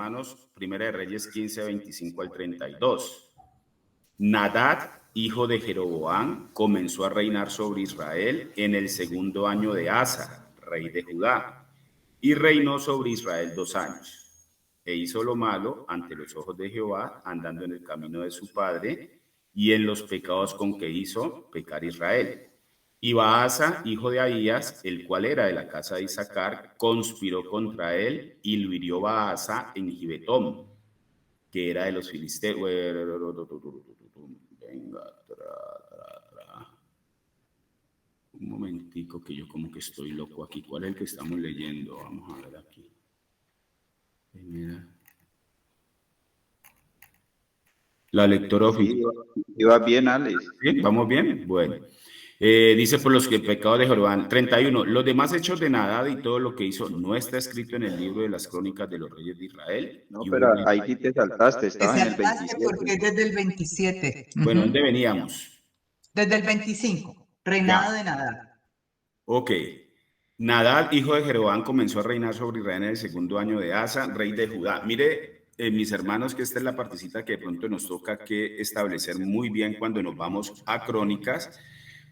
hermanos, Primera de Reyes 15, 25 al 32. Nadab, hijo de Jeroboam, comenzó a reinar sobre Israel en el segundo año de Asa, rey de Judá, y reinó sobre Israel 2 años. E hizo lo malo ante los ojos de Jehová, andando en el camino de su padre y en los pecados con que hizo pecar Israel. Y Baasa, hijo de Ahías, el cual era de la casa de Isaacar, conspiró contra él y lo hirió Baasa en Gibetón, que era de los filisteos. Venga, un momentico que yo como que estoy loco aquí. ¿Cuál es el que estamos leyendo? Vamos a ver aquí. Mira. La lectora oficial. Iba bien, Alex. ¿Sí? ¿Vamos bien? Bueno. Dice por los que pecados de Jeroboam. 31. Los demás hechos de Nadab y todo lo que hizo no está escrito en el libro de las crónicas de los reyes de Israel. No, pero ahí sí te saltaste, estabas en el 27. Porque es desde el 27. Bueno, ¿dónde veníamos? Desde el 25, reinado de Nadab. Ok. Nadab, hijo de Jeroboam, comenzó a reinar sobre Israel en el segundo año de Asa, rey de Judá. Mire, mis hermanos, que esta es la partecita que de pronto nos toca que establecer muy bien cuando nos vamos a Crónicas,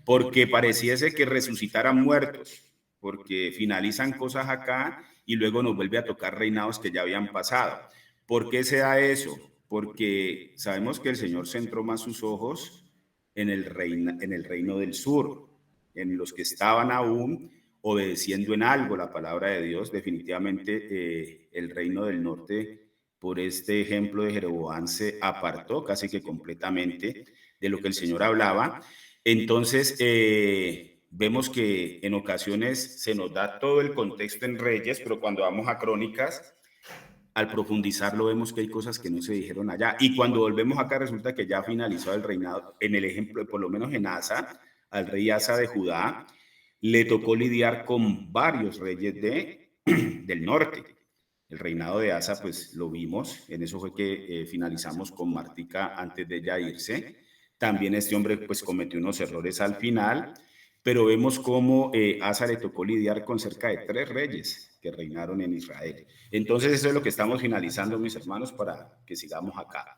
porque pareciese que resucitaran muertos, porque finalizan cosas acá y luego nos vuelve a tocar reinados que ya habían pasado. ¿Por qué se da eso? Porque sabemos que el Señor centró más sus ojos en el reino del sur, en los que estaban aún obedeciendo en algo la palabra de Dios. Definitivamente el reino del norte, por este ejemplo de Jeroboam, se apartó casi que completamente de lo que el Señor hablaba. Entonces, vemos que en ocasiones se nos da todo el contexto en Reyes, pero cuando vamos a Crónicas, al profundizarlo vemos que hay cosas que no se dijeron allá. Y cuando volvemos acá resulta que ya finalizó el reinado, en el ejemplo, por lo menos en Asa, al rey Asa de Judá, le tocó lidiar con varios reyes del norte. El reinado de Asa, pues lo vimos, en eso fue que finalizamos con Martica antes de ya irse. También este hombre pues cometió unos errores al final, pero vemos cómo Asa le tocó lidiar con cerca de 3 reyes que reinaron en Israel. Entonces eso es lo que estamos finalizando, mis hermanos, para que sigamos acá.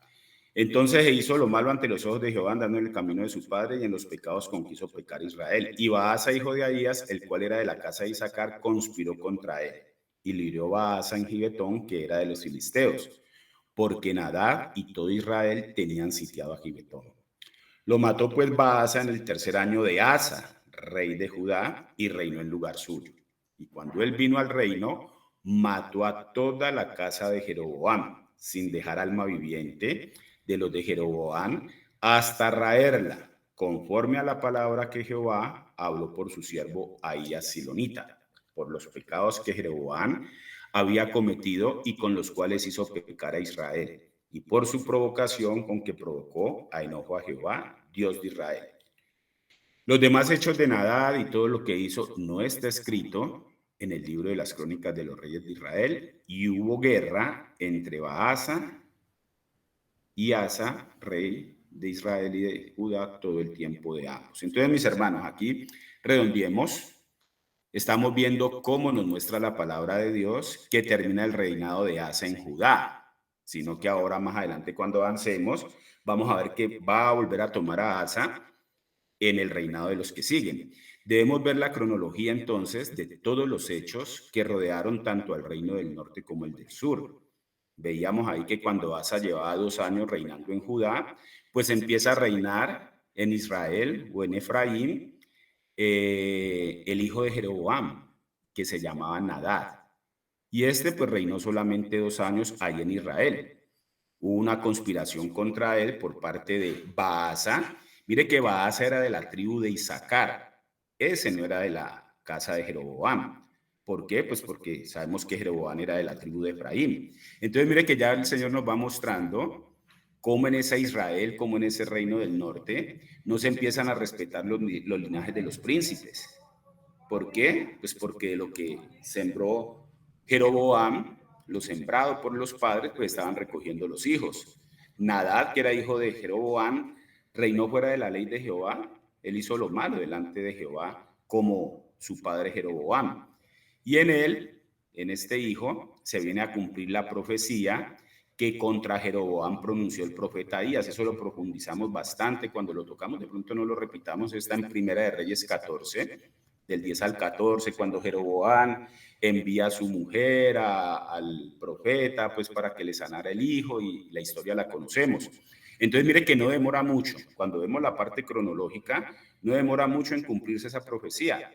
Entonces se hizo lo malo ante los ojos de Jehová, andando en el camino de su padre y en los pecados con que hizo pecar Israel. Y Baasa, hijo de Ahías, el cual era de la casa de Isaacar, conspiró contra él. Y le hirió Baasa en Gibetón, que era de los filisteos, porque Nadab y todo Israel tenían sitiado a Gibetón. Lo mató pues Baasa en el tercer año de Asa, rey de Judá, y reinó en lugar suyo. Y cuando él vino al reino, mató a toda la casa de Jeroboam, sin dejar alma viviente de los de Jeroboam, hasta raerla, conforme a la palabra que Jehová habló por su siervo Ahías Silonita, por los pecados que Jeroboam había cometido y con los cuales hizo pecar a Israel, y por su provocación con que provocó a enojo a Jehová, Dios de Israel. Los demás hechos de Nadab y todo lo que hizo no está escrito en el libro de las crónicas de los reyes de Israel, y hubo guerra entre Baasa y Asa, rey de Israel y de Judá, todo el tiempo de ambos. Entonces, mis hermanos, aquí redondeemos. Estamos viendo cómo nos muestra la palabra de Dios que termina el reinado de Asa en Judá, sino que ahora más adelante cuando avancemos vamos a ver que va a volver a tomar a Asa en el reinado de los que siguen. Debemos ver la cronología entonces de todos los hechos que rodearon tanto al reino del norte como el del sur. Veíamos ahí que cuando Asa llevaba 2 años reinando en Judá, pues empieza a reinar en Israel o en Efraín el hijo de Jeroboam, que se llamaba Nadab. Y este pues reinó solamente 2 años ahí en Israel. Hubo una conspiración contra él por parte de Baasa. Mire que Baasa era de la tribu de Isaacar. Ese no era de la casa de Jeroboam. ¿Por qué? Pues porque sabemos que Jeroboam era de la tribu de Efraín. Entonces mire que ya el Señor nos va mostrando cómo en esa Israel, como en ese reino del norte, no se empiezan a respetar los linajes de los príncipes. ¿Por qué? Pues porque lo que sembró Jeroboam, lo sembrado por los padres, pues estaban recogiendo los hijos. Nadab, que era hijo de Jeroboam, reinó fuera de la ley de Jehová. Él hizo lo malo delante de Jehová, como su padre Jeroboam. Y en él en este hijo se viene a cumplir la profecía que contra Jeroboam pronunció el profeta Ahías. Eso lo profundizamos bastante cuando lo tocamos, de pronto no lo repitamos, está en Primera de Reyes 14, del 10 al 14, cuando Jeroboam envía a su mujer al profeta, pues para que le sanara el hijo, y la historia la conocemos. Entonces mire que no demora mucho, cuando vemos la parte cronológica, no demora mucho en cumplirse esa profecía.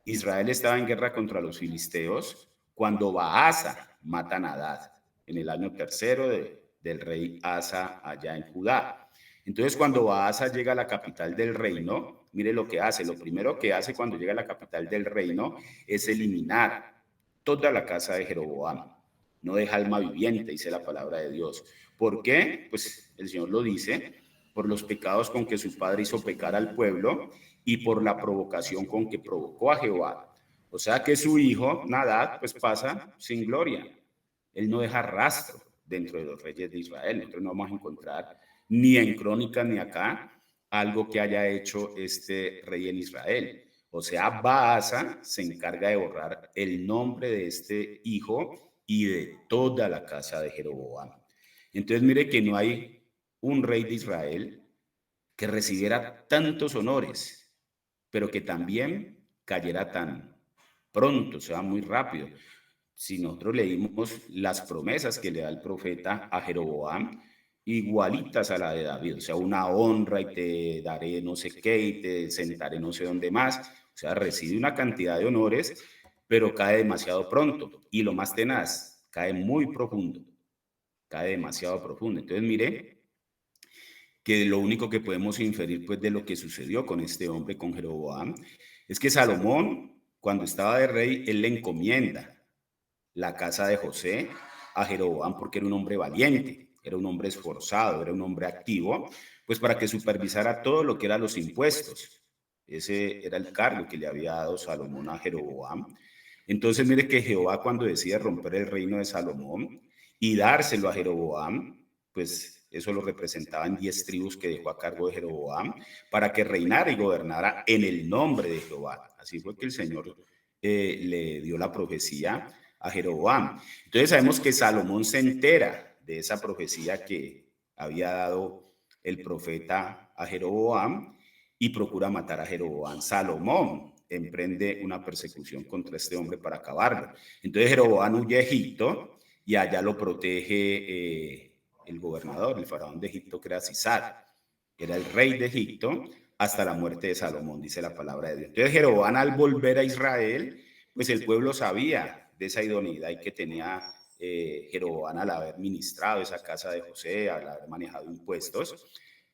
Israel estaba en guerra contra los filisteos cuando Baasa mata a Nadab en el año tercero del rey Asa allá en Judá. Entonces, cuando Baasa llega a la capital del reino, mire lo que hace. Lo primero que hace cuando llega a la capital del reino es eliminar toda la casa de Jeroboam. No deja alma viviente, dice la palabra de Dios. ¿Por qué? Pues el Señor lo dice, por los pecados con que su padre hizo pecar al pueblo y por la provocación con que provocó a Jehová. O sea que su hijo, Nadab, pues pasa sin gloria. Él no deja rastro dentro de los reyes de Israel. Nosotros no vamos a encontrar ni en Crónicas ni acá algo que haya hecho este rey en Israel. O sea, Baasa se encarga de borrar el nombre de este hijo y de toda la casa de Jeroboam. Entonces mire que no hay un rey de Israel que recibiera tantos honores, pero que también cayera tan pronto, o sea, muy rápido. Si nosotros leímos las promesas que le da el profeta a Jeroboam, igualitas a la de David, o sea, una honra y te daré no sé qué y te sentaré no sé dónde más, o sea, recibe una cantidad de honores, pero cae demasiado pronto. Y lo más tenaz, cae muy profundo, cae demasiado profundo. Entonces, mire que lo único que podemos inferir pues de lo que sucedió con este hombre, con Jeroboam, es que Salomón, cuando estaba de rey, él le encomienda la casa de José a Jeroboam porque era un hombre valiente, era un hombre esforzado, era un hombre activo, pues para que supervisara todo lo que eran los impuestos. Ese era el cargo que le había dado Salomón a Jeroboam. Entonces mire que Jehová, cuando decide romper el reino de Salomón y dárselo a Jeroboam, pues eso lo representaba en 10 tribus que dejó a cargo de Jeroboam para que reinara y gobernara en el nombre de Jehová. Así fue que el Señor le dio la profecía a Jeroboam. Entonces sabemos que Salomón se entera de esa profecía que había dado el profeta a Jeroboam y procura matar a Jeroboam. Salomón emprende una persecución contra este hombre para acabarlo. Entonces Jeroboam huye a Egipto y allá lo protege el gobernador, el faraón de Egipto, que era Sisac. Era el rey de Egipto hasta la muerte de Salomón, dice la palabra de Dios. Entonces Jeroboam, al volver a Israel, pues el pueblo sabía de esa idoneidad que tenía Jeroboam al haber ministrado esa casa de José, al haber manejado impuestos,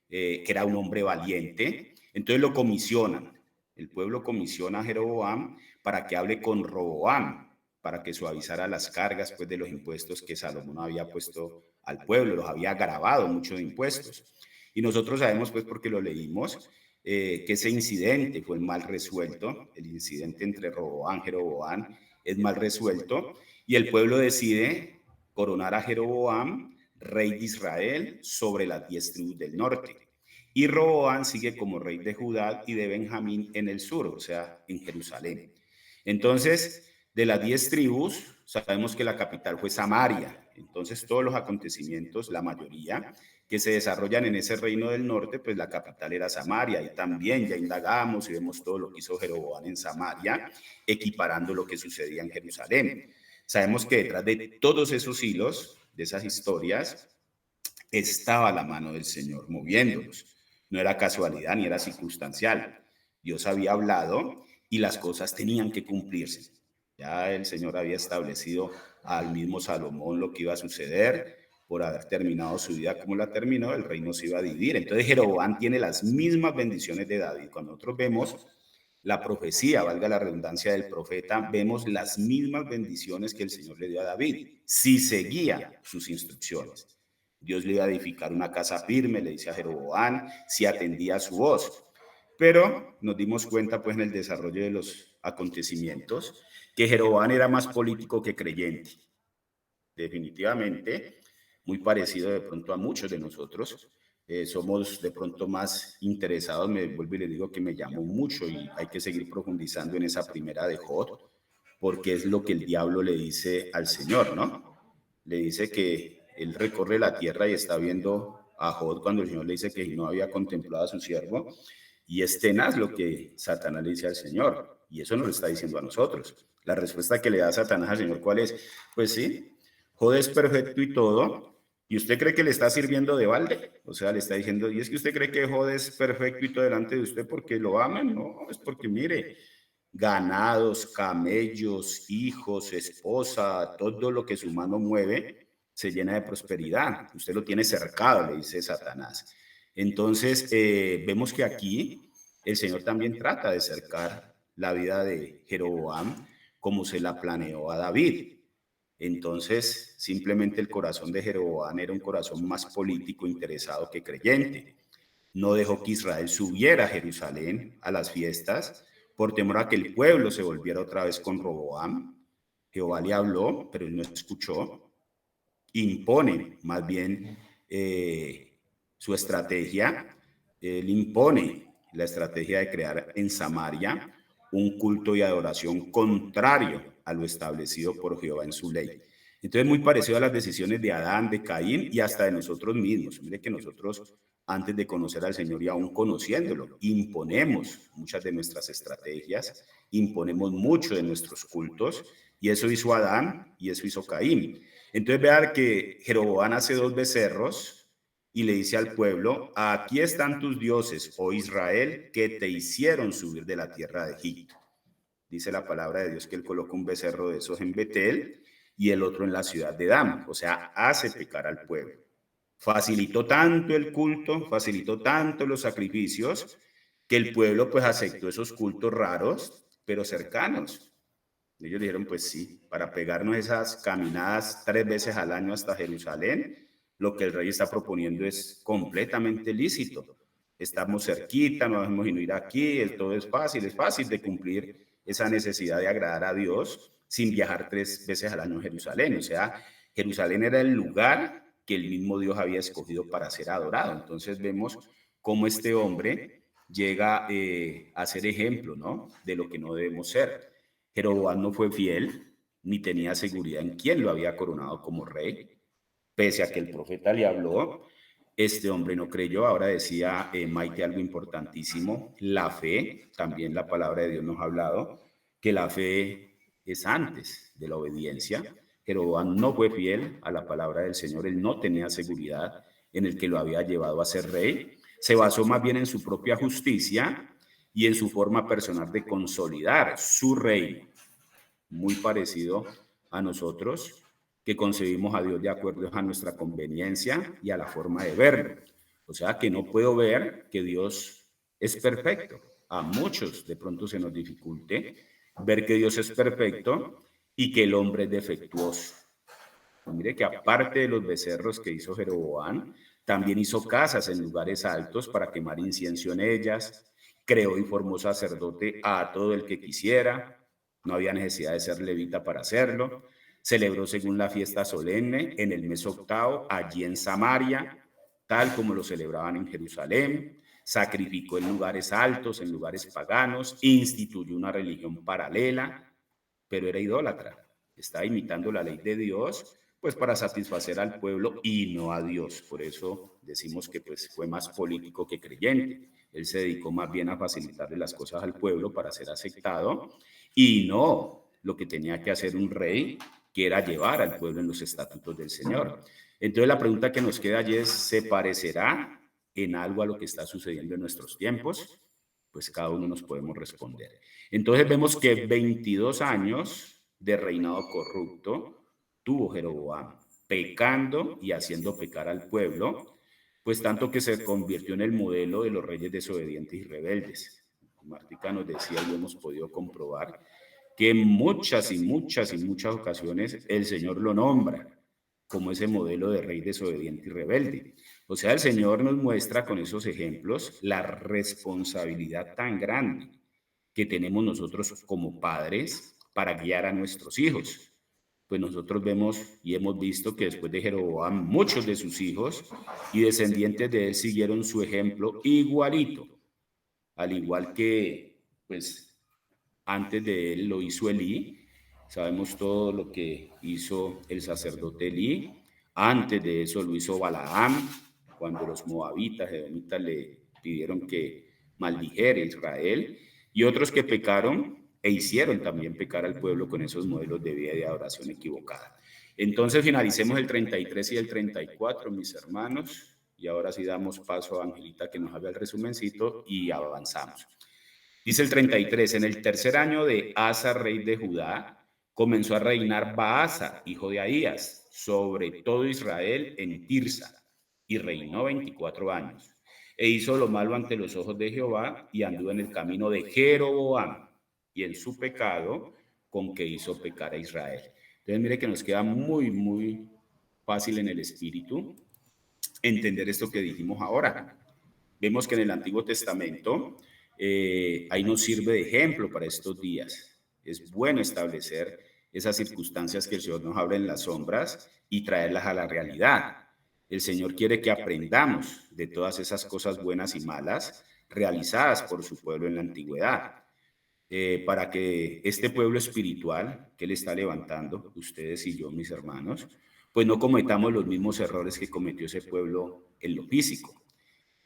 que era un hombre valiente. Entonces lo comisionan. El pueblo comisiona a Jeroboam para que hable con Roboam, para que suavizara las cargas pues, de los impuestos que Salomón había puesto al pueblo, los había agravado mucho de impuestos. Y nosotros sabemos, pues, porque lo leímos, que ese incidente fue mal resuelto, el incidente entre Roboam y Jeroboam es mal resuelto, y el pueblo decide coronar a Jeroboam, rey de Israel, sobre las 10 tribus del norte. Y Roboam sigue como rey de Judá y de Benjamín en el sur, o sea, en Jerusalén. Entonces, de las 10 tribus, sabemos que la capital fue Samaria. Entonces, todos los acontecimientos, la mayoría, que se desarrollan en ese reino del norte, pues la capital era Samaria. Y también ya indagamos y vemos todo lo que hizo Jeroboam en Samaria, equiparando lo que sucedía en Jerusalén. Sabemos que detrás de todos esos hilos, de esas historias, estaba la mano del Señor moviéndolos. No era casualidad ni era circunstancial. Dios había hablado y las cosas tenían que cumplirse. Ya el Señor había establecido al mismo Salomón lo que iba a suceder. Por haber terminado su vida como la terminó, el reino se iba a dividir. Entonces Jeroboam tiene las mismas bendiciones de David. Cuando nosotros vemos la profecía, valga la redundancia del profeta, vemos las mismas bendiciones que el Señor le dio a David, si seguía sus instrucciones. Dios le iba a edificar una casa firme, le dice a Jeroboam, si atendía a su voz. Pero nos dimos cuenta, pues, en el desarrollo de los acontecimientos, que Jeroboam era más político que creyente. Definitivamente, muy parecido de pronto a muchos de nosotros. Somos de pronto más interesados, me vuelvo y le digo que me llamó mucho y hay que seguir profundizando en esa primera de Jod, porque es lo que el diablo le dice al Señor, ¿no? Le dice que él recorre la tierra y está viendo a Job cuando el Señor le dice que no había contemplado a su siervo, y es tenaz lo que Satanás le dice al Señor, y eso nos lo está diciendo a nosotros. La respuesta que le da Satanás al Señor, ¿cuál es? Pues sí, Job es perfecto y todo, ¿y usted cree que le está sirviendo de balde? O sea, le está diciendo, ¿y es que usted cree que Job es perfecto y todo delante de usted porque lo aman? No, es porque mire, ganados, camellos, hijos, esposa, todo lo que su mano mueve se llena de prosperidad. Usted lo tiene cercado, le dice Satanás. Entonces, vemos que aquí el Señor también trata de cercar la vida de Jeroboam como se la planeó a David. Entonces, simplemente el corazón de Jeroboam era un corazón más político, interesado que creyente. No dejó que Israel subiera a Jerusalén a las fiestas por temor a que el pueblo se volviera otra vez con Roboam. Jehová le habló, pero él no escuchó. Impone más bien su estrategia. Él impone la estrategia de crear en Samaria un culto y adoración contrario a lo establecido por Jehová en su ley. Entonces, muy parecido a las decisiones de Adán, de Caín y hasta de nosotros mismos. Mire que nosotros, antes de conocer al Señor y aún conociéndolo, imponemos muchas de nuestras estrategias, imponemos mucho de nuestros cultos, y eso hizo Adán y eso hizo Caín. Entonces, vean que Jeroboam hace 2 becerros y le dice al pueblo, aquí están tus dioses, oh Israel, que te hicieron subir de la tierra de Egipto. Dice la palabra de Dios que él coloca un becerro de esos en Betel y el otro en la ciudad de Dan. O sea, hace pecar al pueblo. Facilitó tanto el culto, facilitó tanto los sacrificios, que el pueblo pues aceptó esos cultos raros, pero cercanos. Ellos dijeron, pues sí, para pegarnos esas caminadas 3 veces al año hasta Jerusalén, lo que el rey está proponiendo es completamente lícito. Estamos cerquita, no debemos ir aquí, todo es fácil de cumplir esa necesidad de agradar a Dios sin viajar 3 veces al año a Jerusalén. O sea, Jerusalén era el lugar que el mismo Dios había escogido para ser adorado. Entonces vemos cómo este hombre llega a ser ejemplo, ¿no?, de lo que no debemos ser. Jeroboam no fue fiel, ni tenía seguridad en quién lo había coronado como rey. Pese a que el profeta le habló, este hombre no creyó. Ahora decía Maite algo importantísimo, la fe. También la palabra de Dios nos ha hablado que la fe es antes de la obediencia. Jeroboam no fue fiel a la palabra del Señor, él no tenía seguridad en el que lo había llevado a ser rey. Se basó más bien en su propia justicia y en su forma personal de consolidar su reino, muy parecido a nosotros, que concebimos a Dios de acuerdo a nuestra conveniencia y a la forma de verlo. O sea, que no puedo ver que Dios es perfecto. A muchos de pronto se nos dificulte ver que Dios es perfecto y que el hombre es defectuoso. Mire que aparte de los becerros que hizo Jeroboam, también hizo casas en lugares altos para quemar incienso en ellas, creó y formó sacerdote a todo el que quisiera, no había necesidad de ser levita para hacerlo, celebró según la fiesta solemne en el mes octavo, allí en Samaria, tal como lo celebraban en Jerusalén, sacrificó en lugares altos, en lugares paganos, instituyó una religión paralela, pero era idólatra, está imitando la ley de Dios, pues para satisfacer al pueblo y no a Dios. Por eso decimos que pues fue más político que creyente. Él se dedicó más bien a facilitarle las cosas al pueblo para ser aceptado y no lo que tenía que hacer un rey, que era llevar al pueblo en los estatutos del Señor. Entonces la pregunta que nos queda allí es, ¿se parecerá en algo a lo que está sucediendo en nuestros tiempos? Pues cada uno nos podemos responder. Entonces vemos que 22 años de reinado corrupto tuvo Jeroboam, pecando y haciendo pecar al pueblo, pues tanto que se convirtió en el modelo de los reyes desobedientes y rebeldes. Martica nos decía, y lo hemos podido comprobar, que en muchas ocasiones el Señor lo nombra como ese modelo de rey desobediente y rebelde. O sea, el Señor nos muestra con esos ejemplos la responsabilidad tan grande que tenemos nosotros como padres para guiar a nuestros hijos. Pues nosotros vemos y hemos visto que después de Jeroboam, muchos de sus hijos y descendientes de él siguieron su ejemplo igualito, al igual que pues antes de él lo hizo Elí, Sabemos todo lo que hizo el sacerdote Elí. Antes de eso lo hizo Balaam, cuando los moabitas, edomitas le pidieron que maldijera a Israel, y otros que pecaron e hicieron también pecar al pueblo con esos modelos de vida y de adoración equivocada. Entonces finalicemos el 33 y el 34, mis hermanos, y ahora sí damos paso a Angelita que nos haga el resumencito y avanzamos. Dice el 33, en el tercer año de Asa, rey de Judá, comenzó a reinar Baasa, hijo de Ahías, sobre todo Israel en Tirsa, y reinó 24 años. E hizo lo malo ante los ojos de Jehová, y anduvo en el camino de Jeroboam, y en su pecado, con que hizo pecar a Israel. Entonces mire que nos queda muy fácil en el espíritu entender esto que dijimos ahora. Vemos que en el Antiguo Testamento ahí nos sirve de ejemplo para estos días. Es bueno establecer esas circunstancias que el Señor nos habla en las sombras y traerlas a la realidad. El Señor quiere que aprendamos de todas esas cosas buenas y malas realizadas por su pueblo en la antigüedad, para que este pueblo espiritual que Él está levantando, ustedes y yo, mis hermanos, pues no cometamos los mismos errores que cometió ese pueblo en lo físico.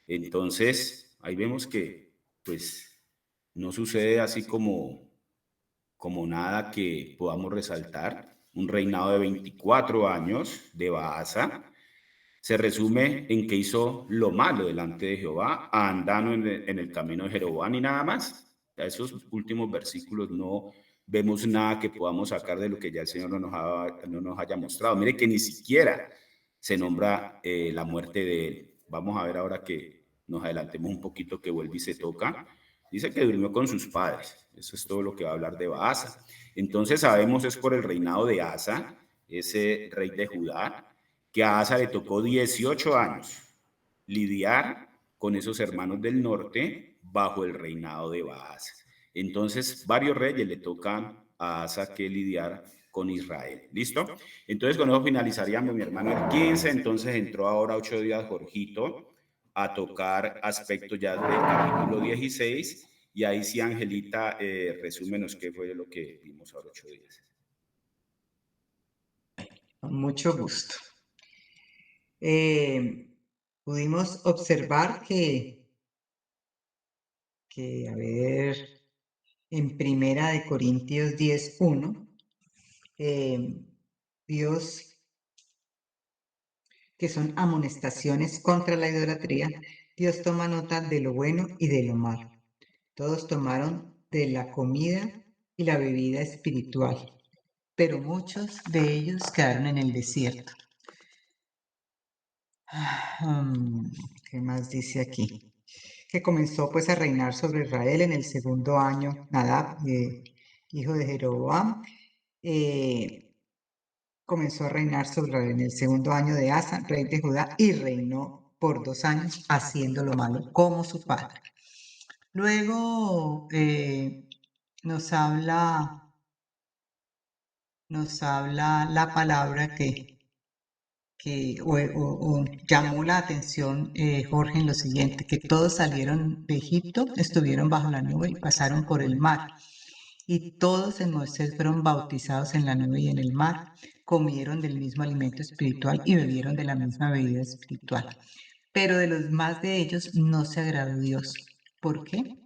Entonces, ahí vemos que, pues, no sucede así como nada que podamos resaltar. Un reinado de 24 años de Baasa se resume en que hizo lo malo delante de Jehová, andando en el camino de Jeroboam y nada más. A esos últimos versículos no vemos nada que podamos sacar de lo que ya el Señor no nos haya mostrado. Mire que ni siquiera se nombra la muerte de él. Vamos a ver ahora que nos adelantemos un poquito, que vuelve y se toca. Dice que durmió con sus padres. Eso es todo lo que va a hablar de Baasa. Entonces sabemos es por el reinado de Asa, ese rey de Judá, que a Asa le tocó 18 años lidiar con esos hermanos del norte bajo el reinado de Baasa. Entonces varios reyes le tocan a Asa que lidiar con Israel. ¿Listo? Entonces con eso finalizaríamos, mi hermano, el 15. Entonces entró ahora 8 días Jorgito a tocar aspectos ya del capítulo 16, y ahí sí, Angelita, resúmenos qué fue lo que vimos ahora 8 días. Con mucho gusto. Pudimos observar que, a ver, en Primera de Corintios 10:1, Dios, que son amonestaciones contra la idolatría, Dios toma nota de lo bueno y de lo malo. Todos tomaron de la comida y la bebida espiritual, pero muchos de ellos quedaron en el desierto. ¿Qué más dice aquí? Que comenzó pues a reinar sobre Israel en el segundo año, Nadab, hijo de Jeroboam, comenzó a reinar sobre Israel en el segundo año de Asa, rey de Judá, y reinó por 2 años haciendo lo malo como su padre. Luego nos habla la palabra que llamó la atención Jorge en lo siguiente, que todos salieron de Egipto, estuvieron bajo la nube y pasaron por el mar. Y todos en Moisés fueron bautizados en la nube y en el mar, comieron del mismo alimento espiritual y bebieron de la misma bebida espiritual. Pero de los más de ellos no se agradó Dios. ¿Por qué?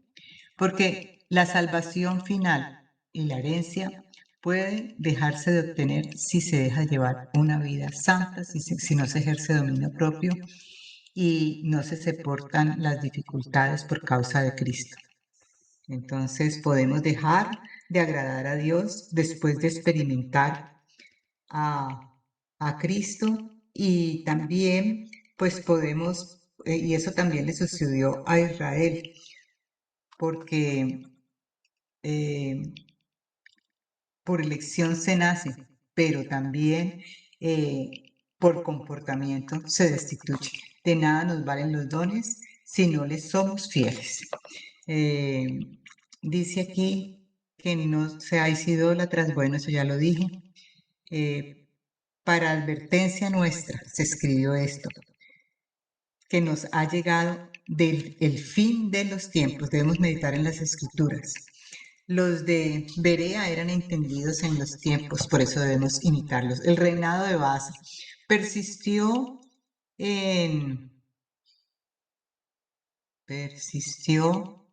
Porque la salvación final y la herencia puede dejarse de obtener si se deja llevar una vida santa, si no se ejerce dominio propio y no se soportan las dificultades por causa de Cristo. Entonces podemos dejar de agradar a Dios después de experimentar a Cristo, y también pues podemos, y eso también le sucedió a Israel, porque por elección se nace, pero también por comportamiento se destituye. De nada nos valen los dones si no les somos fieles. Dice aquí que no seáis idólatras, bueno, eso ya lo dije. Para advertencia nuestra se escribió esto, que nos ha llegado del el fin de los tiempos. Debemos meditar en las Escrituras. Los de Berea eran entendidos en los tiempos, por eso debemos imitarlos. El reinado de Baasa persistió en, persistió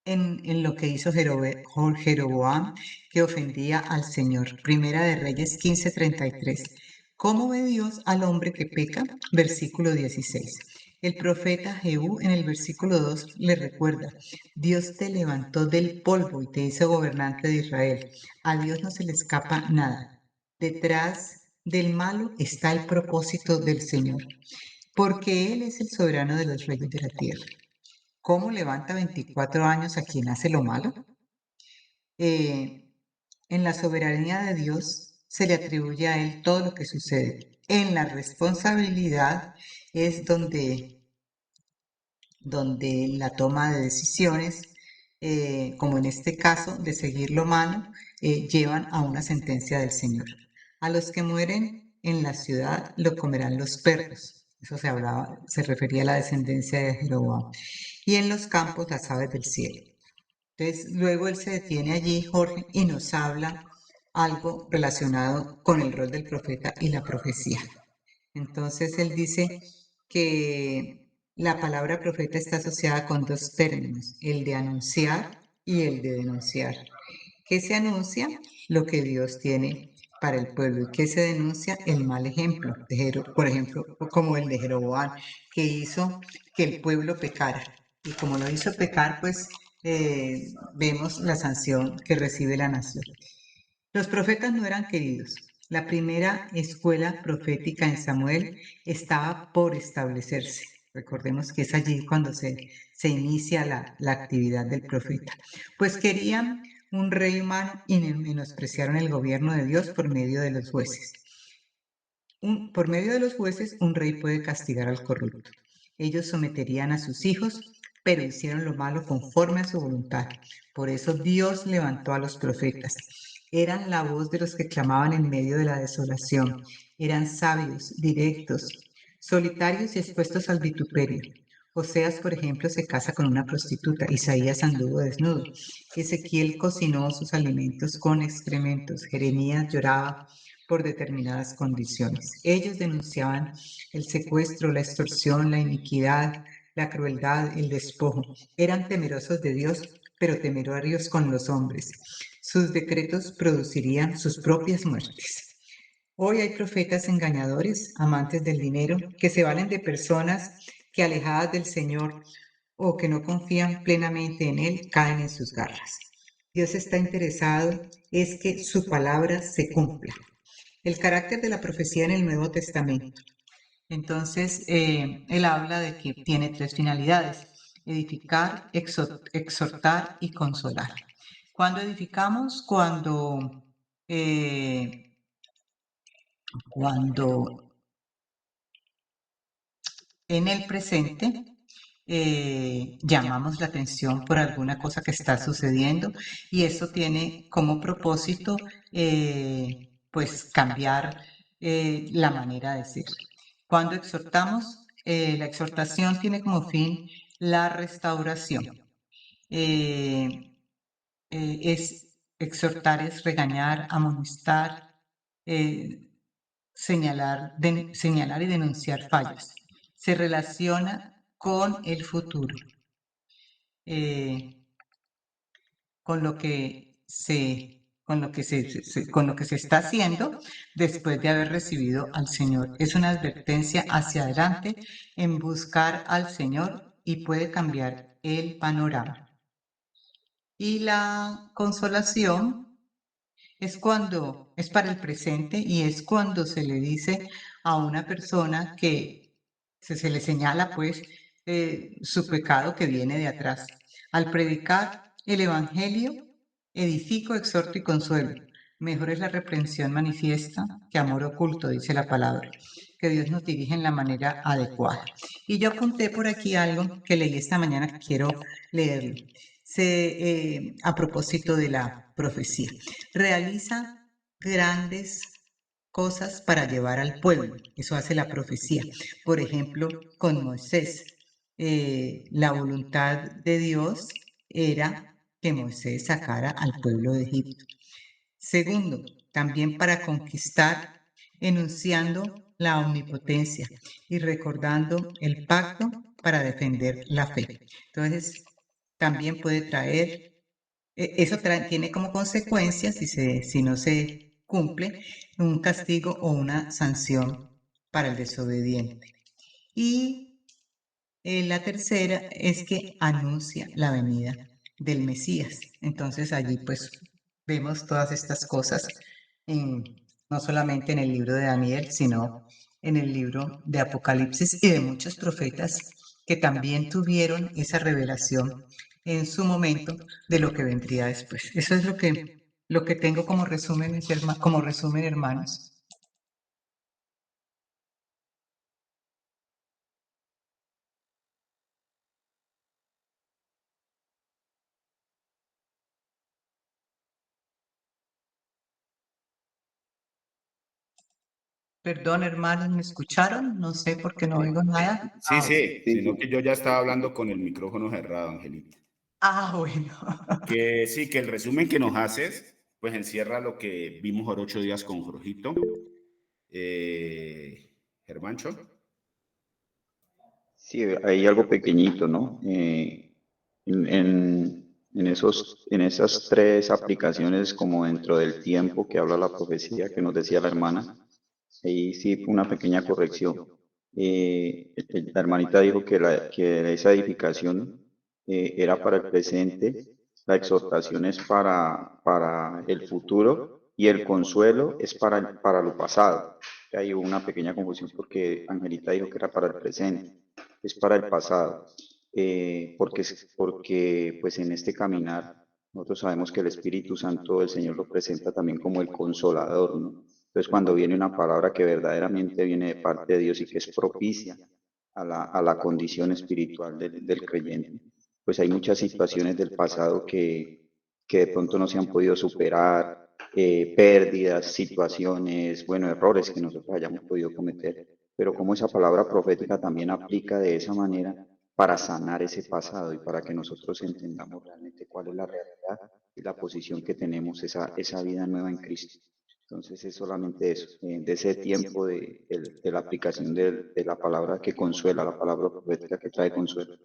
en lo que hizo Jeroboam, que ofendía al Señor. Primera de Reyes 15:33. ¿Cómo ve Dios al hombre que peca? Versículo 16. El profeta Jehú en el versículo 2 le recuerda, Dios te levantó del polvo y te hizo gobernante de Israel. A Dios no se le escapa nada. Detrás del malo está el propósito del Señor, porque Él es el soberano de los reyes de la tierra. ¿Cómo levanta 24 años a quien hace lo malo? Eh, en la soberanía de Dios se le atribuye a Él todo lo que sucede. En la responsabilidad es donde la toma de decisiones, como en este caso de seguir lo malo, llevan a una sentencia del Señor. A los que mueren en la ciudad lo comerán los perros. Eso se refería a la descendencia de Jeroboam. Y en los campos las aves del cielo. Entonces, luego él se detiene allí, Jorge, y nos habla algo relacionado con el rol del profeta y la profecía. Entonces, él dice que la palabra profeta está asociada con dos términos, el de anunciar y el de denunciar. ¿Qué se anuncia? Lo que Dios tiene para el pueblo. ¿Y qué se denuncia? El mal ejemplo, por ejemplo, como el de Jeroboam, que hizo que el pueblo pecara. Y como lo hizo pecar, pues vemos la sanción que recibe la nación. Los profetas no eran queridos. La primera escuela profética en Samuel estaba por establecerse. Recordemos que es allí cuando se inicia la actividad del profeta. Pues querían un rey humano y menospreciaron el gobierno de Dios por medio de los jueces. Por medio de los jueces, un rey puede castigar al corrupto. Ellos someterían a sus hijos, pero hicieron lo malo conforme a su voluntad. Por eso Dios levantó a los profetas. Eran la voz de los que clamaban en medio de la desolación. Eran sabios, directos, solitarios y expuestos al vituperio. Oseas, por ejemplo, se casa con una prostituta. Isaías anduvo desnudo. Ezequiel cocinó sus alimentos con excrementos. Jeremías lloraba por determinadas condiciones. Ellos denunciaban el secuestro, la extorsión, la iniquidad, la crueldad, el despojo. Eran temerosos de Dios, pero temerarios con los hombres. Sus decretos producirían sus propias muertes. Hoy hay profetas engañadores, amantes del dinero, que se valen de personas que alejadas del Señor o que no confían plenamente en Él, caen en sus garras. Dios está interesado es que su palabra se cumpla. El carácter de la profecía en el Nuevo Testamento. Entonces, él habla de que tiene tres finalidades: edificar, exhortar y consolar. Cuando edificamos, cuando en el presente llamamos la atención por alguna cosa que está sucediendo y eso tiene como propósito pues cambiar la manera de ser. Cuando exhortamos, la exhortación tiene como fin la restauración. Exhortar es regañar, amonestar, señalar y denunciar fallos. Se relaciona con el futuro, con lo que se está haciendo después de haber recibido al Señor. Es una advertencia hacia adelante en buscar al Señor y puede cambiar el panorama. Y la consolación es para el presente y es cuando se le dice a una persona que se le señala pues su pecado que viene de atrás. Al predicar el Evangelio, edifico, exhorto y consuelo. Mejor es la reprensión manifiesta que amor oculto, dice la palabra. Que Dios nos dirija en la manera adecuada. Y yo apunté por aquí algo que leí esta mañana que quiero leerlo. A propósito de la profecía. Realiza grandes cosas para llevar al pueblo. Eso hace la profecía. Por ejemplo, con Moisés, la voluntad de Dios era que Moisés sacara al pueblo de Egipto. Segundo, también para conquistar, enunciando la omnipotencia y recordando el pacto para defender la fe. Entonces, también puede traer, eso tiene como consecuencia, si no se cumple, un castigo o una sanción para el desobediente. Y la tercera es que anuncia la venida del Mesías. Entonces allí pues vemos todas estas cosas, no solamente en el libro de Daniel, sino en el libro de Apocalipsis y de muchos profetas que también tuvieron esa revelación en su momento de lo que vendría después. Eso es lo que tengo como resumen, como resumen, hermanos. Perdón, hermanos, ¿me escucharon? No sé por qué no Sí, oigo nada. Sí, sí, sí, sí, sino que yo ya estaba hablando con el micrófono cerrado, Angelita. Bueno. Que sí, que el resumen que nos haces, pues encierra lo que vimos por 8 días con Jorgito. Germancho. sí, hay algo pequeñito, ¿no? En esas tres aplicaciones, como dentro del tiempo que habla la profecía que nos decía la hermana, ahí sí una pequeña corrección. La hermanita dijo que esa edificación era para el presente, la exhortación es para el futuro y el consuelo es para lo pasado. Hay una pequeña confusión porque Angelita dijo que era para el presente, es para el pasado, porque pues en este caminar nosotros sabemos que el Espíritu Santo el Señor lo presenta también como el consolador, ¿no? Entonces, cuando viene una palabra que verdaderamente viene de parte de Dios y que es propicia a la condición espiritual del creyente, pues hay muchas situaciones del pasado que de pronto no se han podido superar, pérdidas, situaciones, bueno, errores que nosotros hayamos podido cometer, pero como esa palabra profética también aplica de esa manera para sanar ese pasado y para que nosotros entendamos realmente cuál es la realidad y la posición que tenemos, esa vida nueva en Cristo. Entonces es solamente eso, de ese tiempo de la aplicación de la palabra que consuela, la palabra profética que trae consuelo.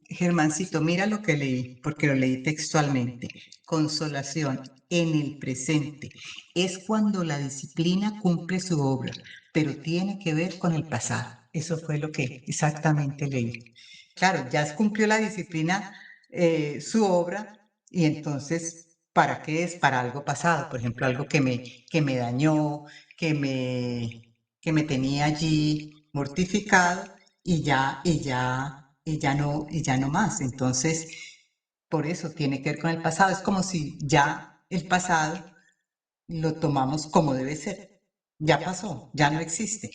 Germancito, mira lo que leí, porque lo leí textualmente. Consolación en el presente es cuando la disciplina cumple su obra, pero tiene que ver con el pasado. Eso fue lo que exactamente leí. Claro, ya cumplió la disciplina su obra y entonces, ¿para qué es? Para algo pasado, por ejemplo, algo que me dañó, que me tenía allí mortificado y ya no más. Entonces, por eso tiene que ver con el pasado. Es como si ya el pasado lo tomamos como debe ser. Ya pasó, ya no existe.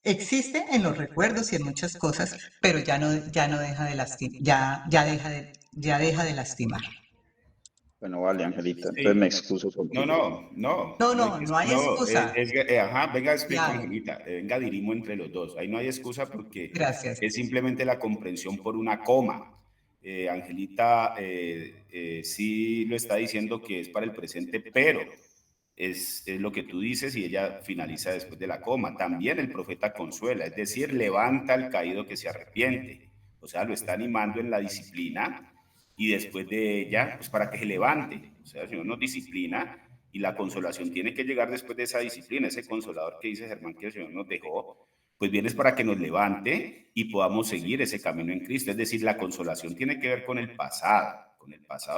Existe en los recuerdos y en muchas cosas, pero ya no deja de lastimar, ya deja de lastimar. Bueno, vale, Angelita, entonces me Sí. excuso No, contigo. no, no, No, no hay no, que, no hay no, excusa. ajá, venga, explico, Claro, Angelita, venga, dirimo entre los dos. Ahí no hay excusa porque gracias. es simplemente la comprensión por una coma. Angelita sí lo está diciendo que es para el presente, pero es lo que tú dices y ella finaliza después de la coma. También el profeta consuela, es decir, levanta al caído que se arrepiente. O sea, lo está animando en la disciplina y después de ella, pues para que se levante. O sea, el Señor nos disciplina y la consolación tiene que llegar después de esa disciplina, ese consolador que dice Germán que el Señor nos dejó, pues vienes para que nos levante y podamos seguir ese camino en Cristo. Es decir, la consolación tiene que ver con el pasado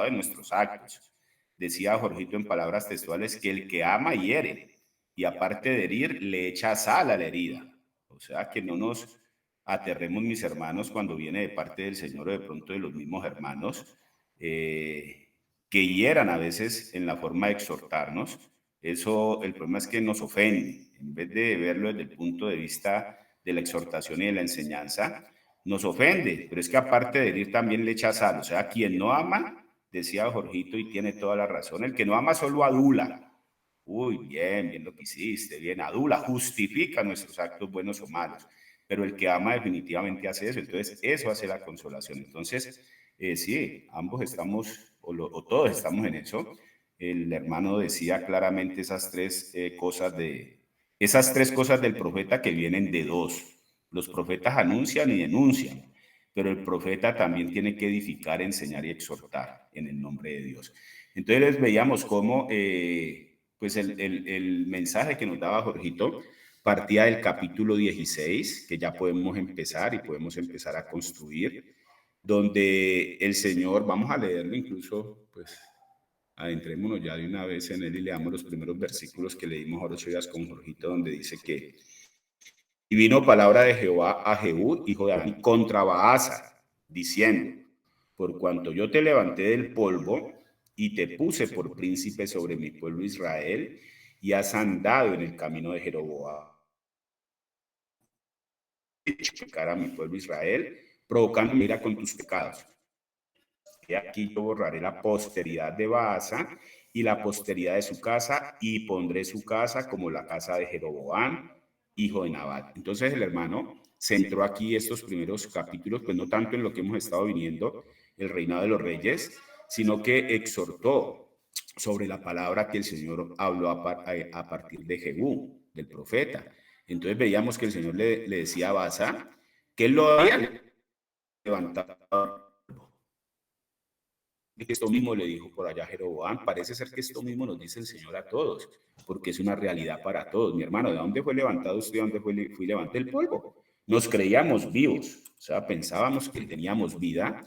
de nuestros actos. Decía Jorgito en palabras textuales que el que ama hiere y aparte de herir le echa sal a la herida. O sea, que no nos aterremos, mis hermanos, cuando viene de parte del Señor o de pronto de los mismos hermanos, que hieran a veces en la forma de exhortarnos. Eso, el problema es que nos ofende. En vez de verlo desde el punto de vista de la exhortación y de la enseñanza, nos ofende. Pero es que aparte de herir también le echa sal. O sea, quien no ama, decía Jorgito, y tiene toda la razón, el que no ama solo adula. Uy, bien, bien lo que hiciste, bien, adula, justifica nuestros actos buenos o malos. pero el que ama definitivamente hace eso. Entonces, eso hace la consolación. Entonces, sí, ambos estamos, o todos estamos en eso. El hermano decía claramente esas tres cosas del profeta que vienen de dos. Los profetas anuncian y denuncian, pero el profeta también tiene que edificar, enseñar y exhortar en el nombre de Dios. Entonces les veíamos cómo pues el mensaje que nos daba Jorgito partía del capítulo 16, que ya podemos empezar y podemos empezar a construir, donde el Señor, vamos a leerlo incluso, pues adentrémonos ya de una vez en él y leamos los primeros versículos que leímos ahora 8 días con Jorgito, donde dice que y vino palabra de Jehová a Jehú, hijo de Ani, contra Baasa, diciendo, por cuanto yo te levanté del polvo y te puse por príncipe sobre mi pueblo Israel, y has andado en el camino de Jeroboam, pecar a mi pueblo Israel, provocando ira con tus pecados. Y aquí yo borraré la posteridad de Baasa y la posteridad de su casa, y pondré su casa como la casa de Jeroboam, hijo de Nabat. Entonces el hermano centró aquí estos primeros capítulos, pues no tanto en lo que hemos estado viniendo, el reinado de los reyes, sino que exhortó sobre la palabra que el Señor habló a partir de Jehú, del profeta. Entonces veíamos que el Señor le decía a Baasa que él lo había levantado. Esto mismo le dijo por allá Jeroboam. Parece ser que esto mismo nos dice el Señor a todos, porque es una realidad para todos. Mi hermano, ¿de dónde fue levantado usted? ¿De dónde fui levantado del polvo? Nos creíamos vivos, o sea, pensábamos que teníamos vida,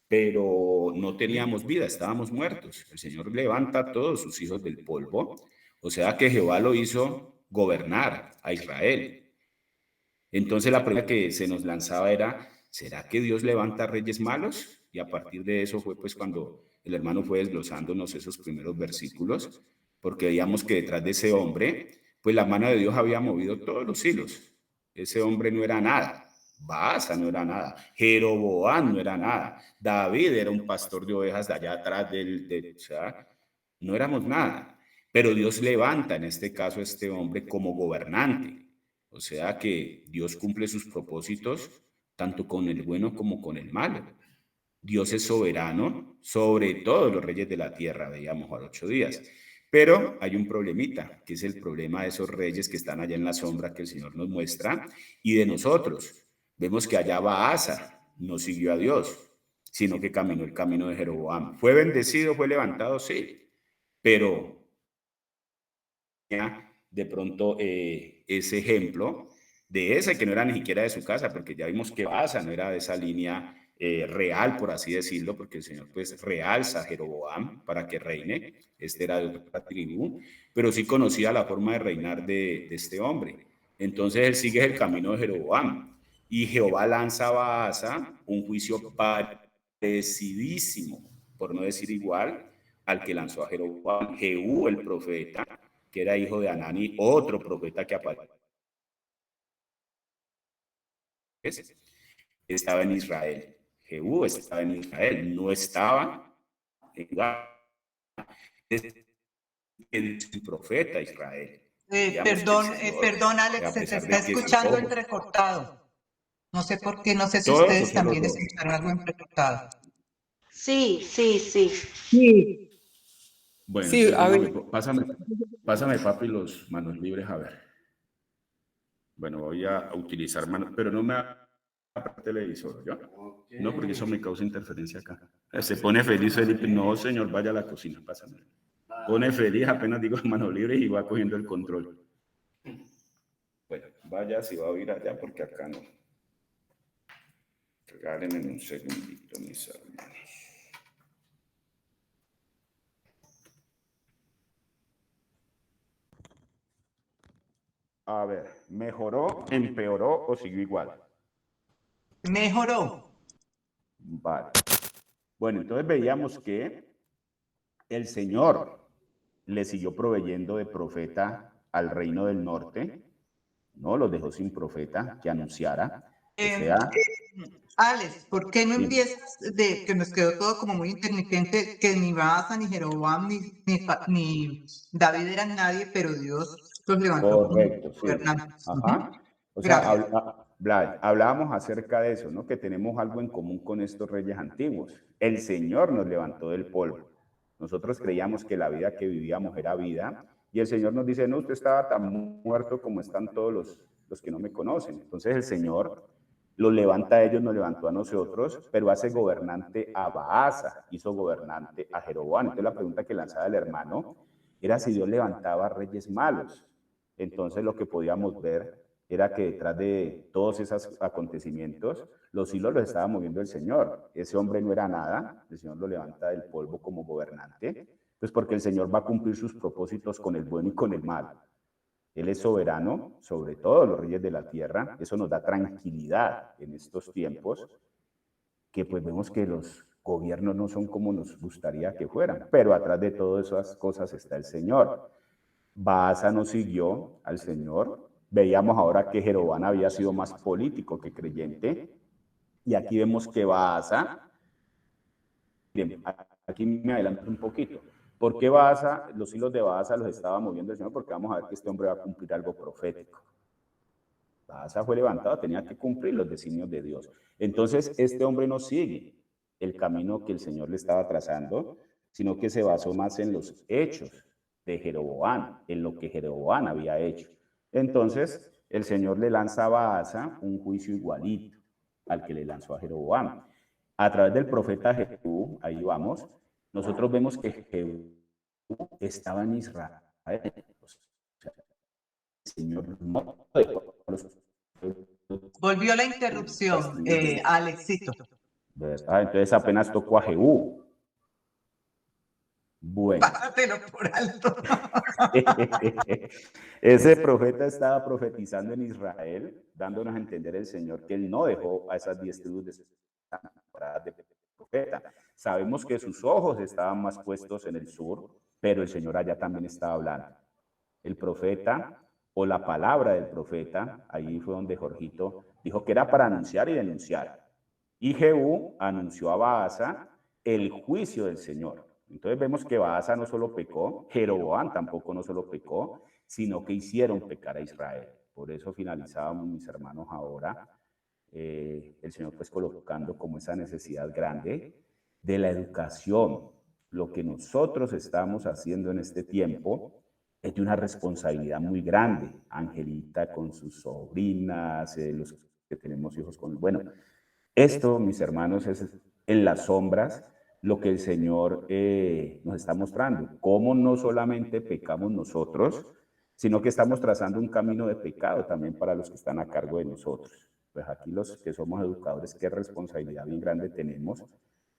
pero no teníamos vida, estábamos muertos. El Señor levanta a todos sus hijos del polvo, o sea que Jehová lo hizo gobernar a Israel. Entonces la pregunta que se nos lanzaba era, ¿será que Dios levanta reyes malos? Y a partir de eso fue pues cuando el hermano fue desglosándonos esos primeros versículos, porque veíamos que detrás de ese hombre, pues la mano de Dios había movido todos los hilos. Ese hombre no era nada. Baasa no era nada. Jeroboam no era nada. David era un pastor de ovejas de allá atrás o sea, no éramos nada. Pero Dios levanta en este caso a este hombre como gobernante. O sea que Dios cumple sus propósitos tanto con el bueno como con el malo. Dios es soberano sobre todos los reyes de la tierra, veíamos a 8 días. Pero hay un problemita, que es el problema de esos reyes que están allá en la sombra que el Señor nos muestra y de nosotros. Vemos que allá va Asa, no siguió a Dios, sino que caminó el camino de Jeroboam. ¿Fue bendecido, fue levantado? Sí, pero de pronto ese ejemplo de ese que no era ni siquiera de su casa, porque ya vimos que Asa no era de esa línea real, por así decirlo, porque el Señor pues realza a Jeroboam para que reine, este era de otra tribu, pero sí conocía la forma de reinar de este hombre. Entonces él sigue el camino de Jeroboam y Jehová lanza a Asa un juicio parecidísimo, por no decir igual, al que lanzó a Jeroboam. Jehú, el profeta, que era hijo de Anani, otro profeta que aparece, estaba en Israel. Jehú estaba en Israel, no estaba en Judá. Es el profeta Israel. Perdón, Alex, se te está escuchando entrecortado. No sé por qué, no sé si todos ustedes también escucharon algo entrecortado. Sí, sí, sí. Sí. Bueno, Sí, a ver. pásame, papi, los manos libres, a ver. Bueno, voy a utilizar manos, pero no me el televisor, ¿yo? Okay. No, porque eso me causa interferencia acá. Se pone feliz Felipe, no señor, vaya a la cocina, pásame. Pone feliz, apenas digo manos libres y va cogiendo el control. Bueno, vaya si va a ir allá porque acá no. Regálenme un segundito, mis hermanos. A ver, ¿mejoró, empeoró o siguió igual? Mejoró. Vale. Bueno, entonces veíamos que el Señor le siguió proveyendo de profeta al reino del norte, ¿no? Los dejó sin profeta que anunciara. O sea, Alex, ¿por qué no empiezas de que nos quedó todo como muy intermitente, que ni Baasa, ni Jeroboam, ni David eran nadie, pero Dios los levantó? Correcto, sí. Ajá. O sea, Vlad, hablábamos acerca de eso, ¿no? Que tenemos algo en común con estos reyes antiguos. El Señor nos levantó del polvo. Nosotros creíamos que la vida que vivíamos era vida y el Señor nos dice, no, usted estaba tan muerto como están todos los que no me conocen. Entonces el Señor los levanta a ellos, nos levantó a nosotros, pero hace gobernante a Baasa, hizo gobernante a Jeroboam. Entonces la pregunta que lanzaba el hermano era si Dios levantaba reyes malos. Entonces lo que podíamos ver era que detrás de todos esos acontecimientos, los hilos los estaba moviendo el Señor. Ese hombre no era nada, el Señor lo levanta del polvo como gobernante, pues porque el Señor va a cumplir sus propósitos con el bueno y con el mal. Él es soberano sobre todos los reyes de la tierra, eso nos da tranquilidad en estos tiempos, que pues vemos que los gobiernos no son como nos gustaría que fueran, pero atrás de todas esas cosas está el Señor. Baasa no siguió al Señor. Veíamos ahora que Jeroboam había sido más político que creyente. Y aquí vemos que Baasa, bien, aquí me adelanto un poquito. ¿Por qué Baasa, los hilos de Baasa los estaba moviendo el Señor? Porque vamos a ver que este hombre va a cumplir algo profético. Baasa fue levantado, tenía que cumplir los designios de Dios. Entonces, este hombre no sigue el camino que el Señor le estaba trazando, sino que se basó más en los hechos de Jeroboam, en lo que Jeroboam había hecho. Entonces, el Señor le lanza a Baasa un juicio igualito al que le lanzó a Jeroboam. A través del profeta Jehú, ahí vamos, nosotros vemos que Jehú estaba en Israel. O sea, el Señor no dejó a los Volvió la interrupción, Alexito. ¿verdad? Entonces apenas tocó a Jehú. Bueno, Pásatelo por alto. ese profeta estaba profetizando en Israel, dándonos a entender el Señor que él no dejó a esas 10 tribus de profeta. Sabemos que sus ojos estaban más puestos en el sur, pero el Señor allá también estaba hablando. El profeta o la palabra del profeta, ahí fue donde Jorgito dijo que era para anunciar y denunciar. Y Jehú anunció a Baasa el juicio del Señor. Entonces vemos que Baasa no solo pecó, Jeroboam tampoco no solo pecó, sino que hicieron pecar a Israel. Por eso finalizábamos, mis hermanos, ahora el Señor pues colocando como esa necesidad grande de la educación. Lo que nosotros estamos haciendo en este tiempo es de una responsabilidad muy grande. Angelita con sus sobrinas, los que tenemos hijos con... Bueno, esto, mis hermanos, es en las sombras lo que el Señor nos está mostrando. Cómo no solamente pecamos nosotros, sino que estamos trazando un camino de pecado también para los que están a cargo de nosotros. Pues aquí los que somos educadores, qué responsabilidad bien grande tenemos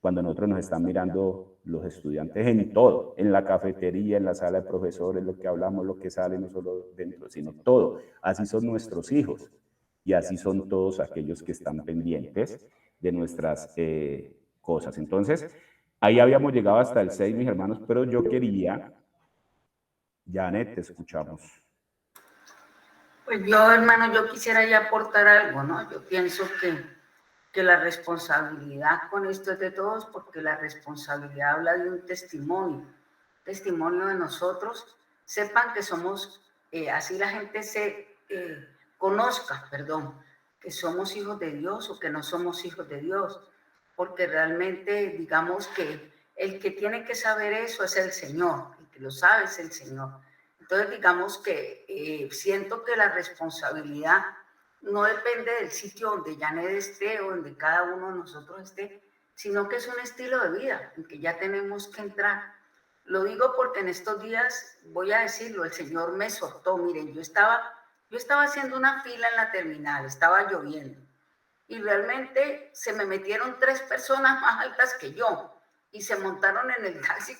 cuando nosotros nos están mirando los estudiantes en todo, en la cafetería, en la sala de profesores, lo que hablamos, lo que sale, no solo dentro, sino todo. Así son nuestros hijos y así son todos aquellos que están pendientes de nuestras cosas. Entonces, ahí habíamos llegado hasta el 6, mis hermanos, pero yo quería, Janet, te escuchamos. Pues yo, hermano, yo quisiera ya aportar algo, ¿no? Yo pienso que la responsabilidad con esto es de todos, porque la responsabilidad habla de un testimonio de nosotros. Sepan que somos, así la gente se conozca, perdón, que somos hijos de Dios o que no somos hijos de Dios, porque realmente digamos que el que tiene que saber eso es el Señor, el que lo sabe es el Señor. Entonces digamos que siento que la responsabilidad no depende del sitio donde Janet esté o donde cada uno de nosotros esté, sino que es un estilo de vida en que ya tenemos que entrar. Lo digo porque en estos días, voy a decirlo, el Señor me soltó. Miren, yo estaba haciendo una fila en la terminal, estaba lloviendo y realmente se me metieron 3 personas más altas que yo y se montaron en el taxi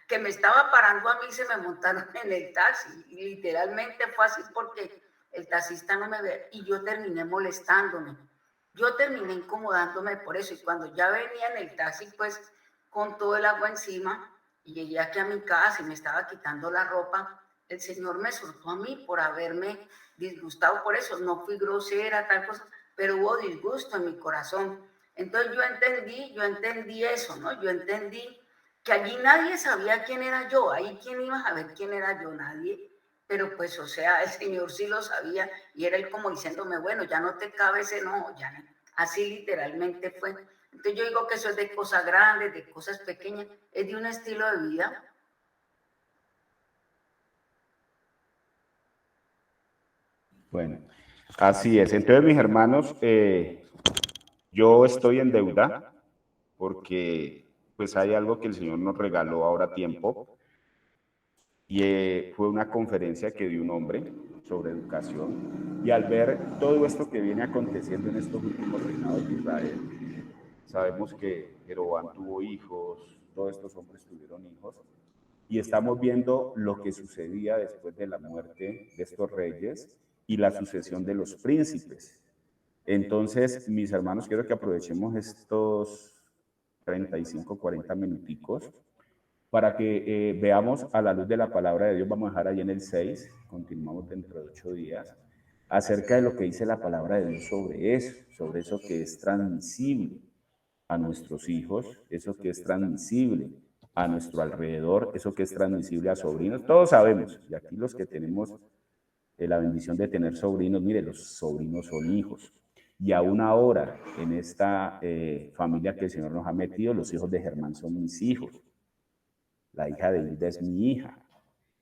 que me estaba parando a mí, se me montaron en el taxi y literalmente fue así porque el taxista no me ve y yo terminé molestándome, yo terminé incomodándome por eso y cuando ya venía en el taxi pues con todo el agua encima y llegué aquí a mi casa y me estaba quitando la ropa, el Señor me soltó a mí por haberme disgustado por eso, no fui grosera, tal cosa, pero hubo disgusto en mi corazón. Entonces yo entendí eso, ¿no? Yo entendí que allí nadie sabía quién era yo, ahí quién iba a saber quién era yo, nadie. pero pues, o sea, el Señor sí lo sabía y era él como diciéndome, bueno, ya no te cabe ese enojo, ya no. Así literalmente fue. Entonces yo digo que eso es de cosas grandes, de cosas pequeñas, es de un estilo de vida. Bueno, así es. Entonces, mis hermanos, yo estoy en deuda porque pues hay algo que el Señor nos regaló ahora a tiempo y fue una conferencia que dio un hombre sobre educación y al ver todo esto que viene aconteciendo en estos últimos reinados de Israel, sabemos que Jeroboam tuvo hijos, todos estos hombres tuvieron hijos y estamos viendo lo que sucedía después de la muerte de estos reyes y la sucesión de los príncipes. Entonces, mis hermanos, quiero que aprovechemos estos 35, 40 minuticos para que veamos a la luz de la palabra de Dios. Vamos a dejar ahí en el 6, continuamos dentro de 8 días, acerca de lo que dice la palabra de Dios sobre eso que es transmisible a nuestros hijos, eso que es transmisible a nuestro alrededor, eso que es transmisible a sobrinos. Todos sabemos, y aquí los que tenemos la bendición de tener sobrinos, mire, los sobrinos son hijos. Y aún ahora, en esta familia que el Señor nos ha metido, los hijos de Germán son mis hijos. La hija de Hilda es mi hija.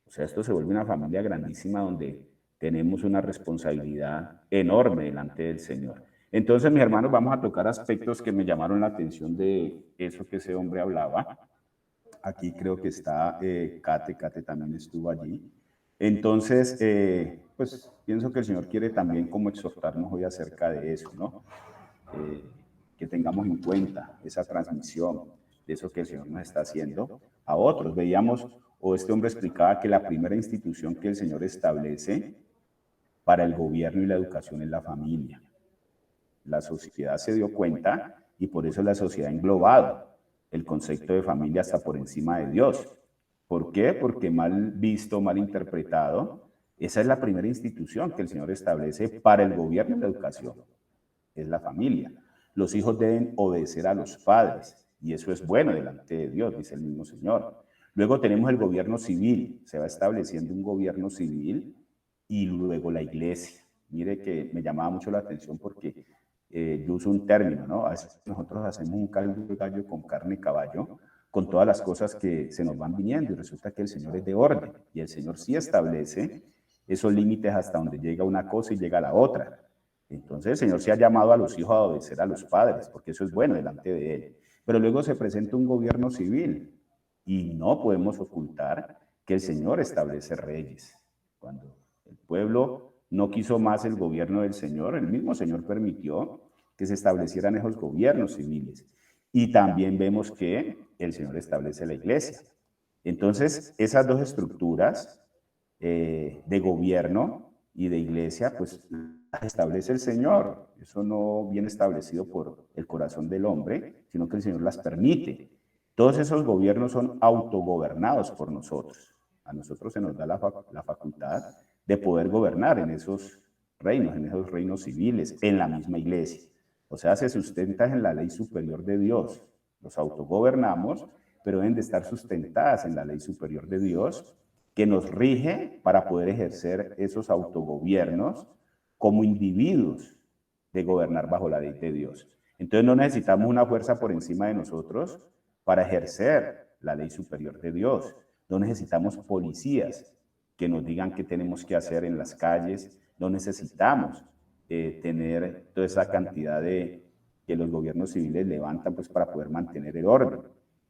O sea, esto se vuelve una familia grandísima donde tenemos una responsabilidad enorme delante del Señor. Entonces, mis hermanos, vamos a tocar aspectos que me llamaron la atención de eso que ese hombre hablaba. Aquí creo que está Kate también estuvo allí. Entonces, pues pienso que el Señor quiere también como exhortarnos hoy acerca de eso, ¿no? Que tengamos en cuenta esa transmisión de eso que el Señor nos está haciendo a otros. Veíamos, o este hombre explicaba que la primera institución que el Señor establece para el gobierno y la educación es la familia. La sociedad se dio cuenta y por eso la sociedad ha englobado el concepto de familia hasta por encima de Dios. ¿Por qué? Porque mal visto, mal interpretado, esa es la primera institución que el Señor establece para el gobierno y la educación, es la familia. Los hijos deben obedecer a los padres y eso es bueno delante de Dios, dice el mismo Señor. Luego tenemos el gobierno civil, se va estableciendo un gobierno civil y luego la iglesia. Mire que me llamaba mucho la atención porque yo uso un término, ¿no? A veces nosotros hacemos un caldo de gallo con carne y caballo, con todas las cosas que se nos van viniendo y resulta que el Señor es de orden y el Señor sí establece esos límites hasta donde llega una cosa y llega la otra. Entonces el Señor se ha llamado a los hijos a obedecer a los padres, porque eso es bueno delante de Él. Pero luego se presenta un gobierno civil y no podemos ocultar que el Señor establece reyes. Cuando el pueblo no quiso más el gobierno del Señor, el mismo Señor permitió que se establecieran esos gobiernos civiles. Y también vemos que el Señor establece la iglesia. Entonces, esas dos estructuras de gobierno y de iglesia, pues las establece el Señor. Eso no viene establecido por el corazón del hombre, sino que el Señor las permite. Todos esos gobiernos son autogobernados por nosotros. A nosotros se nos da la facultad de poder gobernar en esos reinos civiles, en la misma iglesia. O sea, se sustenta en la ley superior de Dios. Los autogobernamos, pero deben de estar sustentadas en la ley superior de Dios, que nos rige para poder ejercer esos autogobiernos como individuos de gobernar bajo la ley de Dios. Entonces no necesitamos una fuerza por encima de nosotros para ejercer la ley superior de Dios. No necesitamos policías que nos digan qué tenemos que hacer en las calles. No necesitamos tener toda esa cantidad de que los gobiernos civiles levantan pues para poder mantener el orden.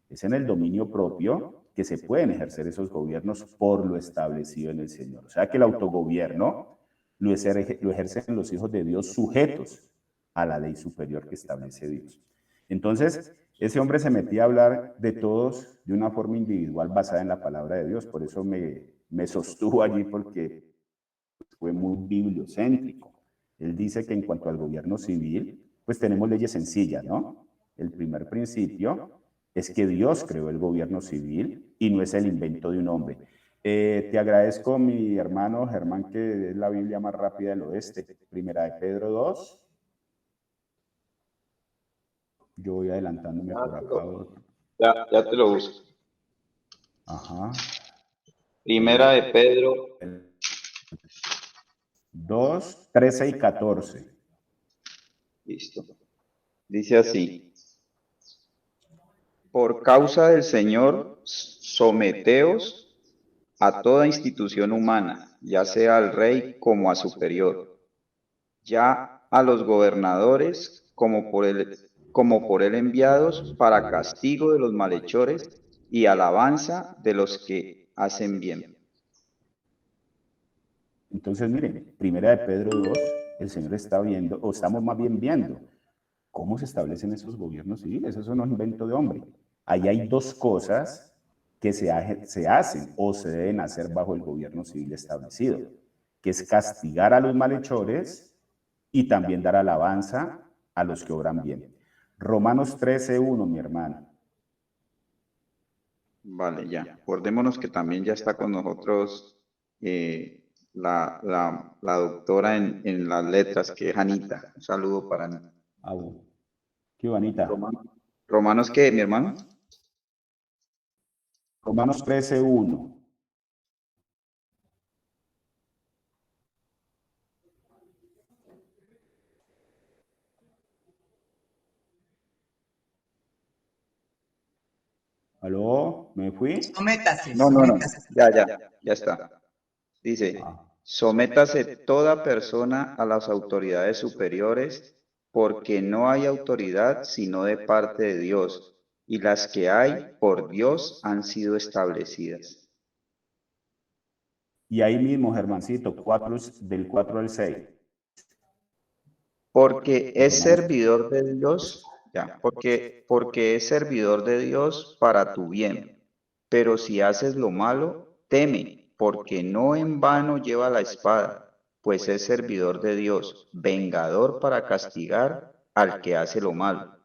Es en el dominio propio que se pueden ejercer esos gobiernos por lo establecido en el Señor. O sea que el autogobierno lo ejercen los hijos de Dios sujetos a la ley superior que establece Dios. Entonces, ese hombre se metía a hablar de todos de una forma individual basada en la palabra de Dios. Por eso me sostuvo allí porque fue muy bibliocéntrico. Él dice que en cuanto al gobierno civil, pues tenemos leyes sencillas, ¿no? El primer principio es que Dios creó el gobierno civil y no es el invento de un hombre. Te agradezco, mi hermano Germán, que es la Biblia más rápida del oeste. Primera de Pedro 2. Yo voy adelantándome por acá. Ya te lo uso. Ajá. Primera de Pedro 2, 13 y 14. Listo. Dice así: por causa del Señor, someteos a toda institución humana, ya sea al rey como a superior, ya a los gobernadores como por él enviados para castigo de los malhechores y alabanza de los que hacen bien. Entonces, miren, primera de Pedro 2, el Señor está viendo, o estamos más bien viendo, cómo se establecen esos gobiernos civiles. Eso no es invento de hombre. Ahí hay dos cosas que se hacen o se deben hacer bajo el gobierno civil establecido, que es castigar a los malhechores y también dar alabanza a los que obran bien. Romanos 13:1, mi hermano. Vale, ya. Acordémonos que también ya está con nosotros la doctora en las letras, que es Anita. Un saludo para Anita. Ah, bueno. ¿Qué bonita? ¿Romanos qué, mi hermano? Romanos 13:1. ¿Aló? ¿Me fui? Sométase, No, sométase. ya está. Dice, sométase toda persona a las autoridades superiores, porque no hay autoridad sino de parte de Dios, y las que hay por Dios han sido establecidas. Y ahí mismo, Germancito, del 4 al 6. Porque es servidor de Dios, porque es servidor de Dios para tu bien. Pero si haces lo malo, teme, porque no en vano lleva la espada, pues es servidor de Dios, vengador para castigar al que hace lo malo.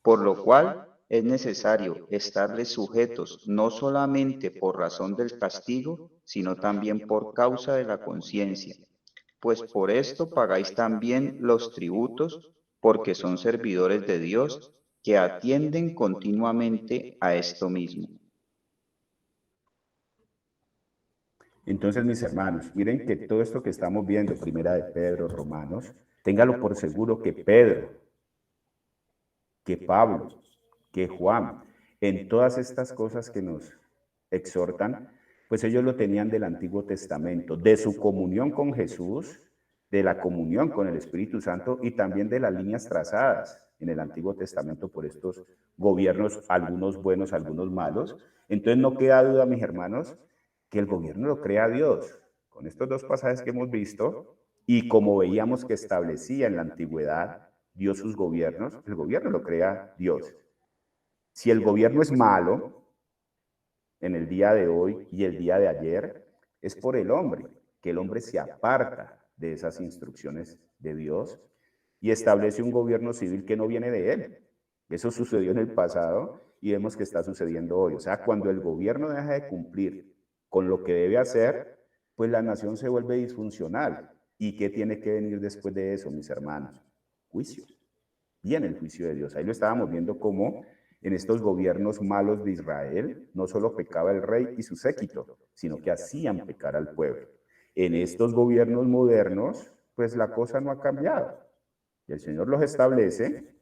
Por lo cual es necesario estarles sujetos no solamente por razón del castigo, sino también por causa de la conciencia. Pues por esto pagáis también los tributos, porque son servidores de Dios que atienden continuamente a esto mismo. Entonces, mis hermanos, miren que todo esto que estamos viendo, primera de Pedro, Romanos, téngalo por seguro que Pedro, que Pablo, que Juan, en todas estas cosas que nos exhortan, pues ellos lo tenían del Antiguo Testamento, de su comunión con Jesús, de la comunión con el Espíritu Santo y también de las líneas trazadas en el Antiguo Testamento por estos gobiernos, algunos buenos, algunos malos. Entonces no queda duda, mis hermanos, que el gobierno lo crea Dios. Con estos dos pasajes que hemos visto, y como veíamos que establecía en la antigüedad Dios sus gobiernos, el gobierno lo crea Dios. Si el gobierno es malo, en el día de hoy y el día de ayer, es por el hombre, que el hombre se aparta de esas instrucciones de Dios y establece un gobierno civil que no viene de él. Eso sucedió en el pasado y vemos que está sucediendo hoy. O sea, cuando el gobierno deja de cumplir con lo que debe hacer, pues la nación se vuelve disfuncional. ¿Y qué tiene que venir después de eso, mis hermanos? Juicio. Viene el juicio de Dios. Ahí lo estábamos viendo como en estos gobiernos malos de Israel, no solo pecaba el rey y su séquito, sino que hacían pecar al pueblo. En estos gobiernos modernos, pues la cosa no ha cambiado. Y el Señor los establece,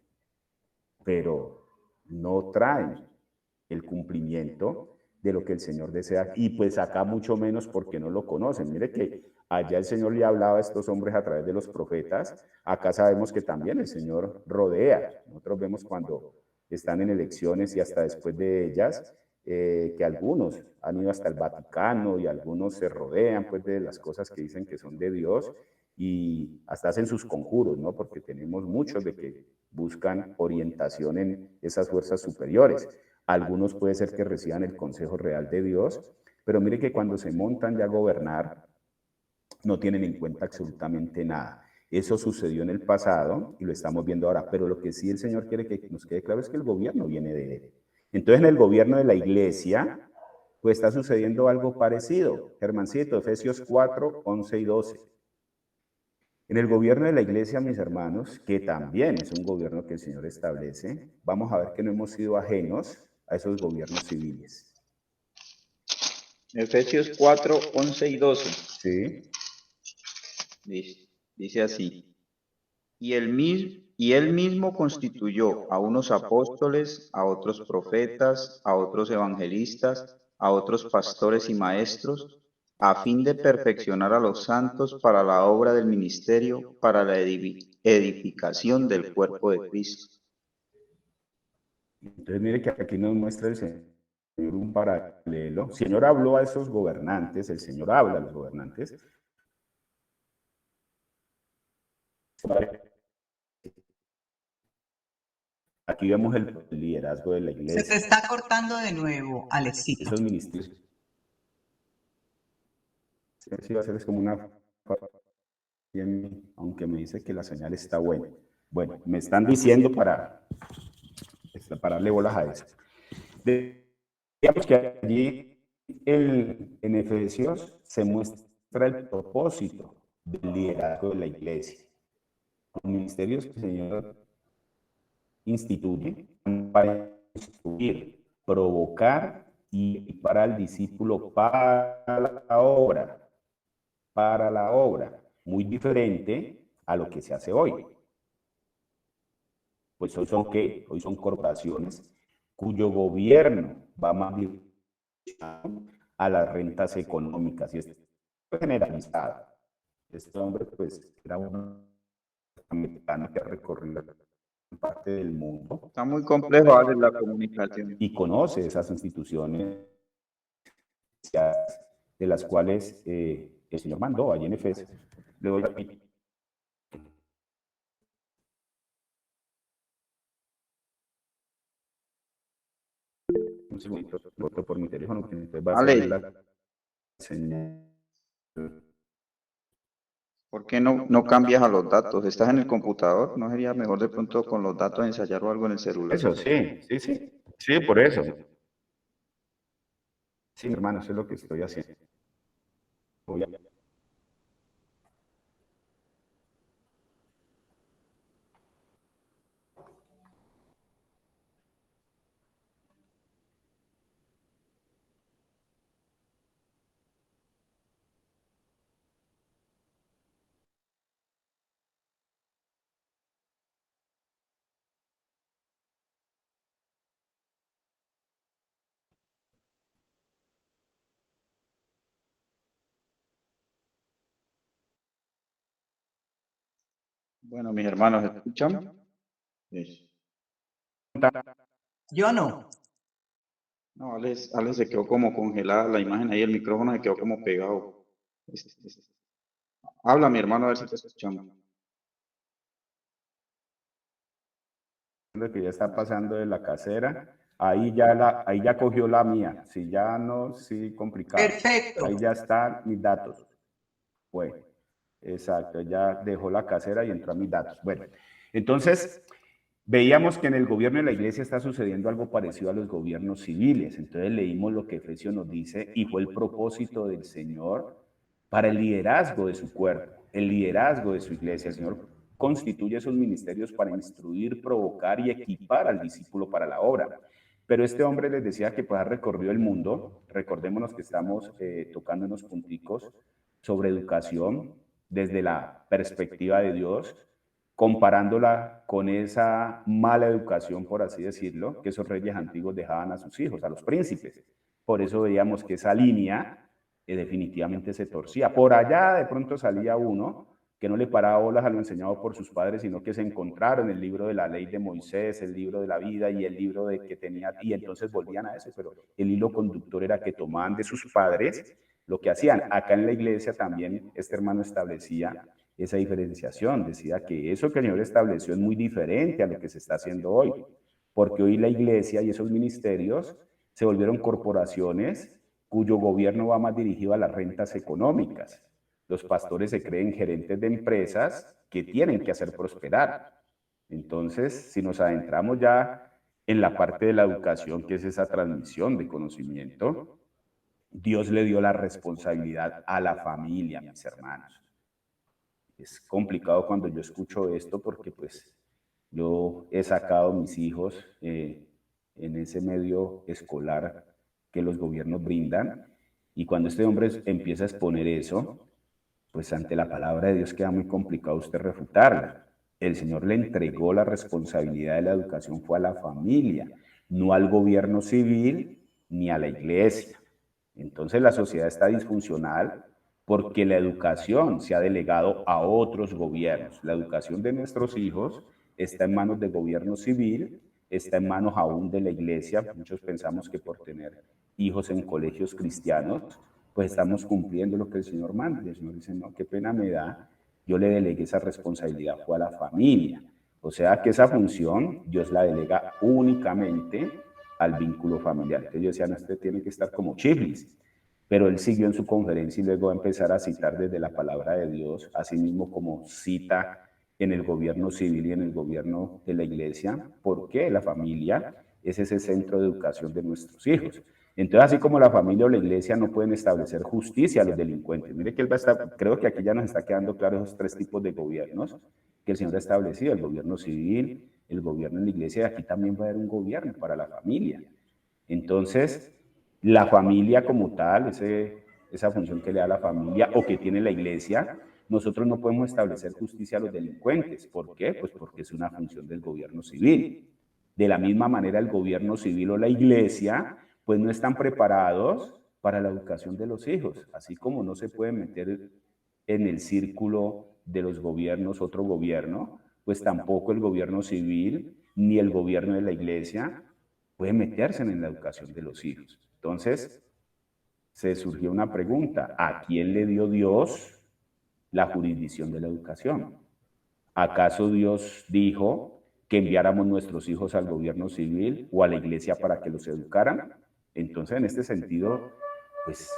pero no traen el cumplimiento de lo que el Señor desea. Y pues acá mucho menos porque no lo conocen. Mire que allá el Señor le hablaba a estos hombres a través de los profetas. Acá sabemos que también el Señor rodea. Nosotros vemos cuando están en elecciones y hasta después de ellas, que algunos han ido hasta el Vaticano y algunos se rodean pues de las cosas que dicen que son de Dios y hasta hacen sus conjuros, ¿no? Porque tenemos muchos de que buscan orientación en esas fuerzas superiores. Algunos puede ser que reciban el consejo real de Dios, pero mire que cuando se montan ya a gobernar, no tienen en cuenta absolutamente nada. Eso sucedió en el pasado y lo estamos viendo ahora, pero lo que sí el Señor quiere que nos quede claro es que el gobierno viene de Él. Entonces en el gobierno de la iglesia, pues está sucediendo algo parecido. Germancito, Efesios 4, 11 y 12. En el gobierno de la iglesia, mis hermanos, que también es un gobierno que el Señor establece, vamos a ver que no hemos sido ajenos a esos gobiernos civiles. Efesios 4, 11 y 12. Sí. Listo. Dice así, y él mismo constituyó a unos apóstoles, a otros profetas, a otros evangelistas, a otros pastores y maestros, a fin de perfeccionar a los santos para la obra del ministerio, para la edificación del cuerpo de Cristo. Entonces, mire que aquí nos muestra el Señor un paralelo. El Señor habló a esos gobernantes, el Señor habla a los gobernantes. Aquí vemos el liderazgo de la Se te iglesia, está cortando de nuevo, Alexito. esos ministerios. Sí, va a ser es como una... Aunque me dice que la señal está buena. Bueno, me están diciendo para darle bolas a eso. Digamos que allí en Efesios se muestra el propósito del liderazgo de la iglesia. Los ministerios que el Señor instituye para instruir, provocar y para el discípulo para la obra, muy diferente a lo que se hace hoy. Pues hoy son ¿qué? Hoy son corporaciones cuyo gobierno va más a las rentas económicas y esto es generalizado. Este hombre pues era un americano que ha recorrido parte del mundo Está muy complejo, Alex, la comunicación. y conoce esas instituciones de las cuales el Señor mandó allí en Efesios. Le doy la un segundito, voto por mi teléfono, que entonces va a ser Alex, la señal. ¿por qué no cambias a los datos? ¿Estás en el computador? ¿No sería mejor de pronto con los datos ensayar o algo en el celular? Eso, sí, por eso. Sí, hermano, eso es lo que estoy haciendo. Voy a... Bueno, mis hermanos, ¿escuchan? Sí. Yo no. No, Alex se quedó como congelada la imagen ahí, el micrófono se quedó como pegado. Habla, mi hermano, a ver si te escuchamos. que ya está pasando de la casera, ahí ya cogió la mía. Si ya no, sí, complicado. Perfecto. Ahí ya están mis datos. Bueno, exacto, ya dejó la casera y entró a mis datos. Bueno, entonces veíamos que en el gobierno de la iglesia está sucediendo algo parecido a los gobiernos civiles. Entonces leímos lo que Efesios nos dice y fue el propósito del Señor para el liderazgo de su cuerpo, el liderazgo de su iglesia. El Señor constituye esos ministerios para instruir, provocar y equipar al discípulo para la obra. Pero este hombre les decía que pues ha recorrido el mundo. Recordémonos que estamos tocando unos punticos sobre educación desde la perspectiva de Dios, comparándola con esa mala educación, por así decirlo, que esos reyes antiguos dejaban a sus hijos, a los príncipes. Por eso veíamos que esa línea definitivamente se torcía. Por allá de pronto salía uno que no le paraba bolas a lo enseñado por sus padres, sino que se encontraron el libro de la ley de Moisés, el libro de la vida y el libro de que tenía, y entonces volvían a eso, pero el hilo conductor era que tomaban de sus padres lo que hacían. Acá en la iglesia también este hermano establecía esa diferenciación, decía que eso que el Señor estableció es muy diferente a lo que se está haciendo hoy, porque hoy la iglesia y esos ministerios se volvieron corporaciones cuyo gobierno va más dirigido a las rentas económicas. Los pastores se creen gerentes de empresas que tienen que hacer prosperar. Entonces, si nos adentramos ya en la parte de la educación, que es esa transmisión de conocimiento, Dios le dio la responsabilidad a la familia, mis hermanos. Es complicado cuando yo escucho esto porque pues yo he sacado a mis hijos en ese medio escolar que los gobiernos brindan y cuando este hombre empieza a exponer eso, pues ante la palabra de Dios queda muy complicado usted refutarla. El Señor le entregó la responsabilidad de la educación, fue a la familia, no al gobierno civil ni a la iglesia. Entonces la sociedad está disfuncional porque la educación se ha delegado a otros gobiernos. La educación de nuestros hijos está en manos del gobierno civil, está en manos aún de la iglesia. Muchos pensamos que por tener hijos en colegios cristianos, pues estamos cumpliendo lo que el Señor manda. Y el Señor dice, no, qué pena me da, yo le delegué esa responsabilidad, fue a la familia. O sea que esa función Dios la delega únicamente al vínculo familiar. Entonces yo decía, no, usted tiene que estar como Chiblis. Pero él siguió en su conferencia y luego va a empezar a citar desde la palabra de Dios, así mismo como cita en el gobierno civil y en el gobierno de la iglesia, porque la familia es ese centro de educación de nuestros hijos. Entonces, así como la familia o la iglesia no pueden establecer justicia a los delincuentes, mire que él va a estar, creo que aquí ya nos está quedando claro esos tres tipos de gobiernos que el Señor ha establecido, el gobierno civil, el gobierno en la iglesia, y aquí también va a haber un gobierno para la familia. Entonces, la familia como tal, esa función que le da la familia o que tiene la iglesia, nosotros no podemos establecer justicia a los delincuentes. ¿Por qué? Pues porque es una función del gobierno civil. De la misma manera, el gobierno civil o la iglesia, pues no están preparados para la educación de los hijos, así como no se puede meter en el círculo de los gobiernos otro gobierno, pues tampoco el gobierno civil ni el gobierno de la iglesia puede meterse en la educación de los hijos. Entonces, se surgió una pregunta, ¿a quién le dio Dios la jurisdicción de la educación? ¿Acaso Dios dijo que enviáramos nuestros hijos al gobierno civil o a la iglesia para que los educaran? Entonces, en este sentido, pues,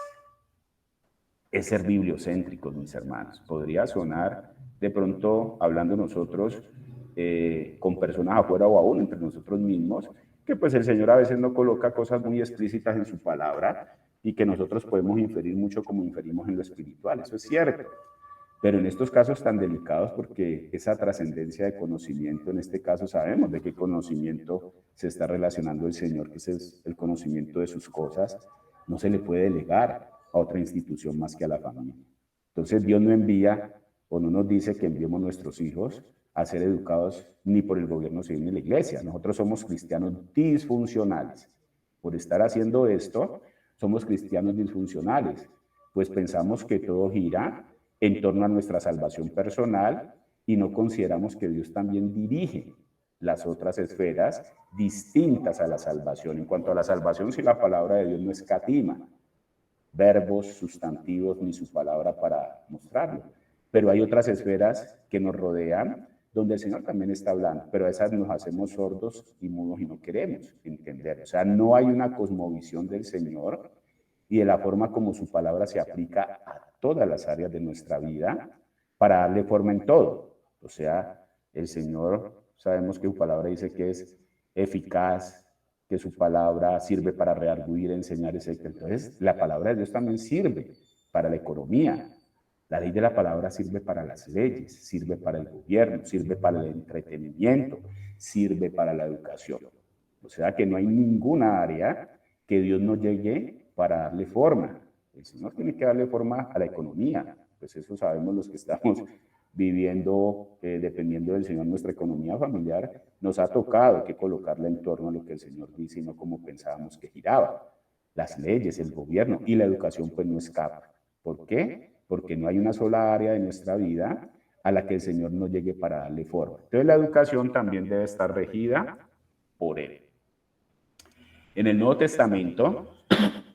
es ser bibliocéntricos, mis hermanos. Podría sonar, de pronto, hablando nosotros con personas afuera o aún entre nosotros mismos, que pues el Señor a veces no coloca cosas muy explícitas en su palabra y que nosotros podemos inferir mucho como inferimos en lo espiritual. Eso es cierto. Pero en estos casos tan delicados, porque esa trascendencia de conocimiento, en este caso sabemos de qué conocimiento se está relacionando el Señor, que es el conocimiento de sus cosas, no se le puede delegar a otra institución más que a la familia. Entonces Dios no envía o no nos dice que enviemos nuestros hijos a ser educados ni por el gobierno civil ni la iglesia. Nosotros somos cristianos disfuncionales. Por estar haciendo esto, somos cristianos disfuncionales, pues pensamos que todo gira en torno a nuestra salvación personal y no consideramos que Dios también dirige las otras esferas distintas a la salvación. En cuanto a la salvación, si la palabra de Dios no escatima verbos, sustantivos, ni su palabra para mostrarlo. Pero hay otras esferas que nos rodean donde el Señor también está hablando, pero a esas nos hacemos sordos y mudos y no queremos entender. O sea, no hay una cosmovisión del Señor y de la forma como su palabra se aplica a todas las áreas de nuestra vida para darle forma en todo. O sea, el Señor, sabemos que su palabra dice que es eficaz, que su palabra sirve para rearguir, enseñar, etc. Entonces, la palabra de Dios también sirve para la economía. La ley de la palabra sirve para las leyes, sirve para el gobierno, sirve para el entretenimiento, sirve para la educación. O sea que no hay ninguna área que Dios no llegue para darle forma. El Señor tiene que darle forma a la economía. Pues eso sabemos los que estamos viviendo, dependiendo del Señor, nuestra economía familiar, nos ha tocado que colocarla en torno a lo que el Señor dice y no como pensábamos que giraba. Las leyes, el gobierno y la educación pues no escapan. ¿Por qué? Porque no hay una sola área de nuestra vida a la que el Señor no llegue para darle forma. Entonces la educación también debe estar regida por Él. En el Nuevo Testamento,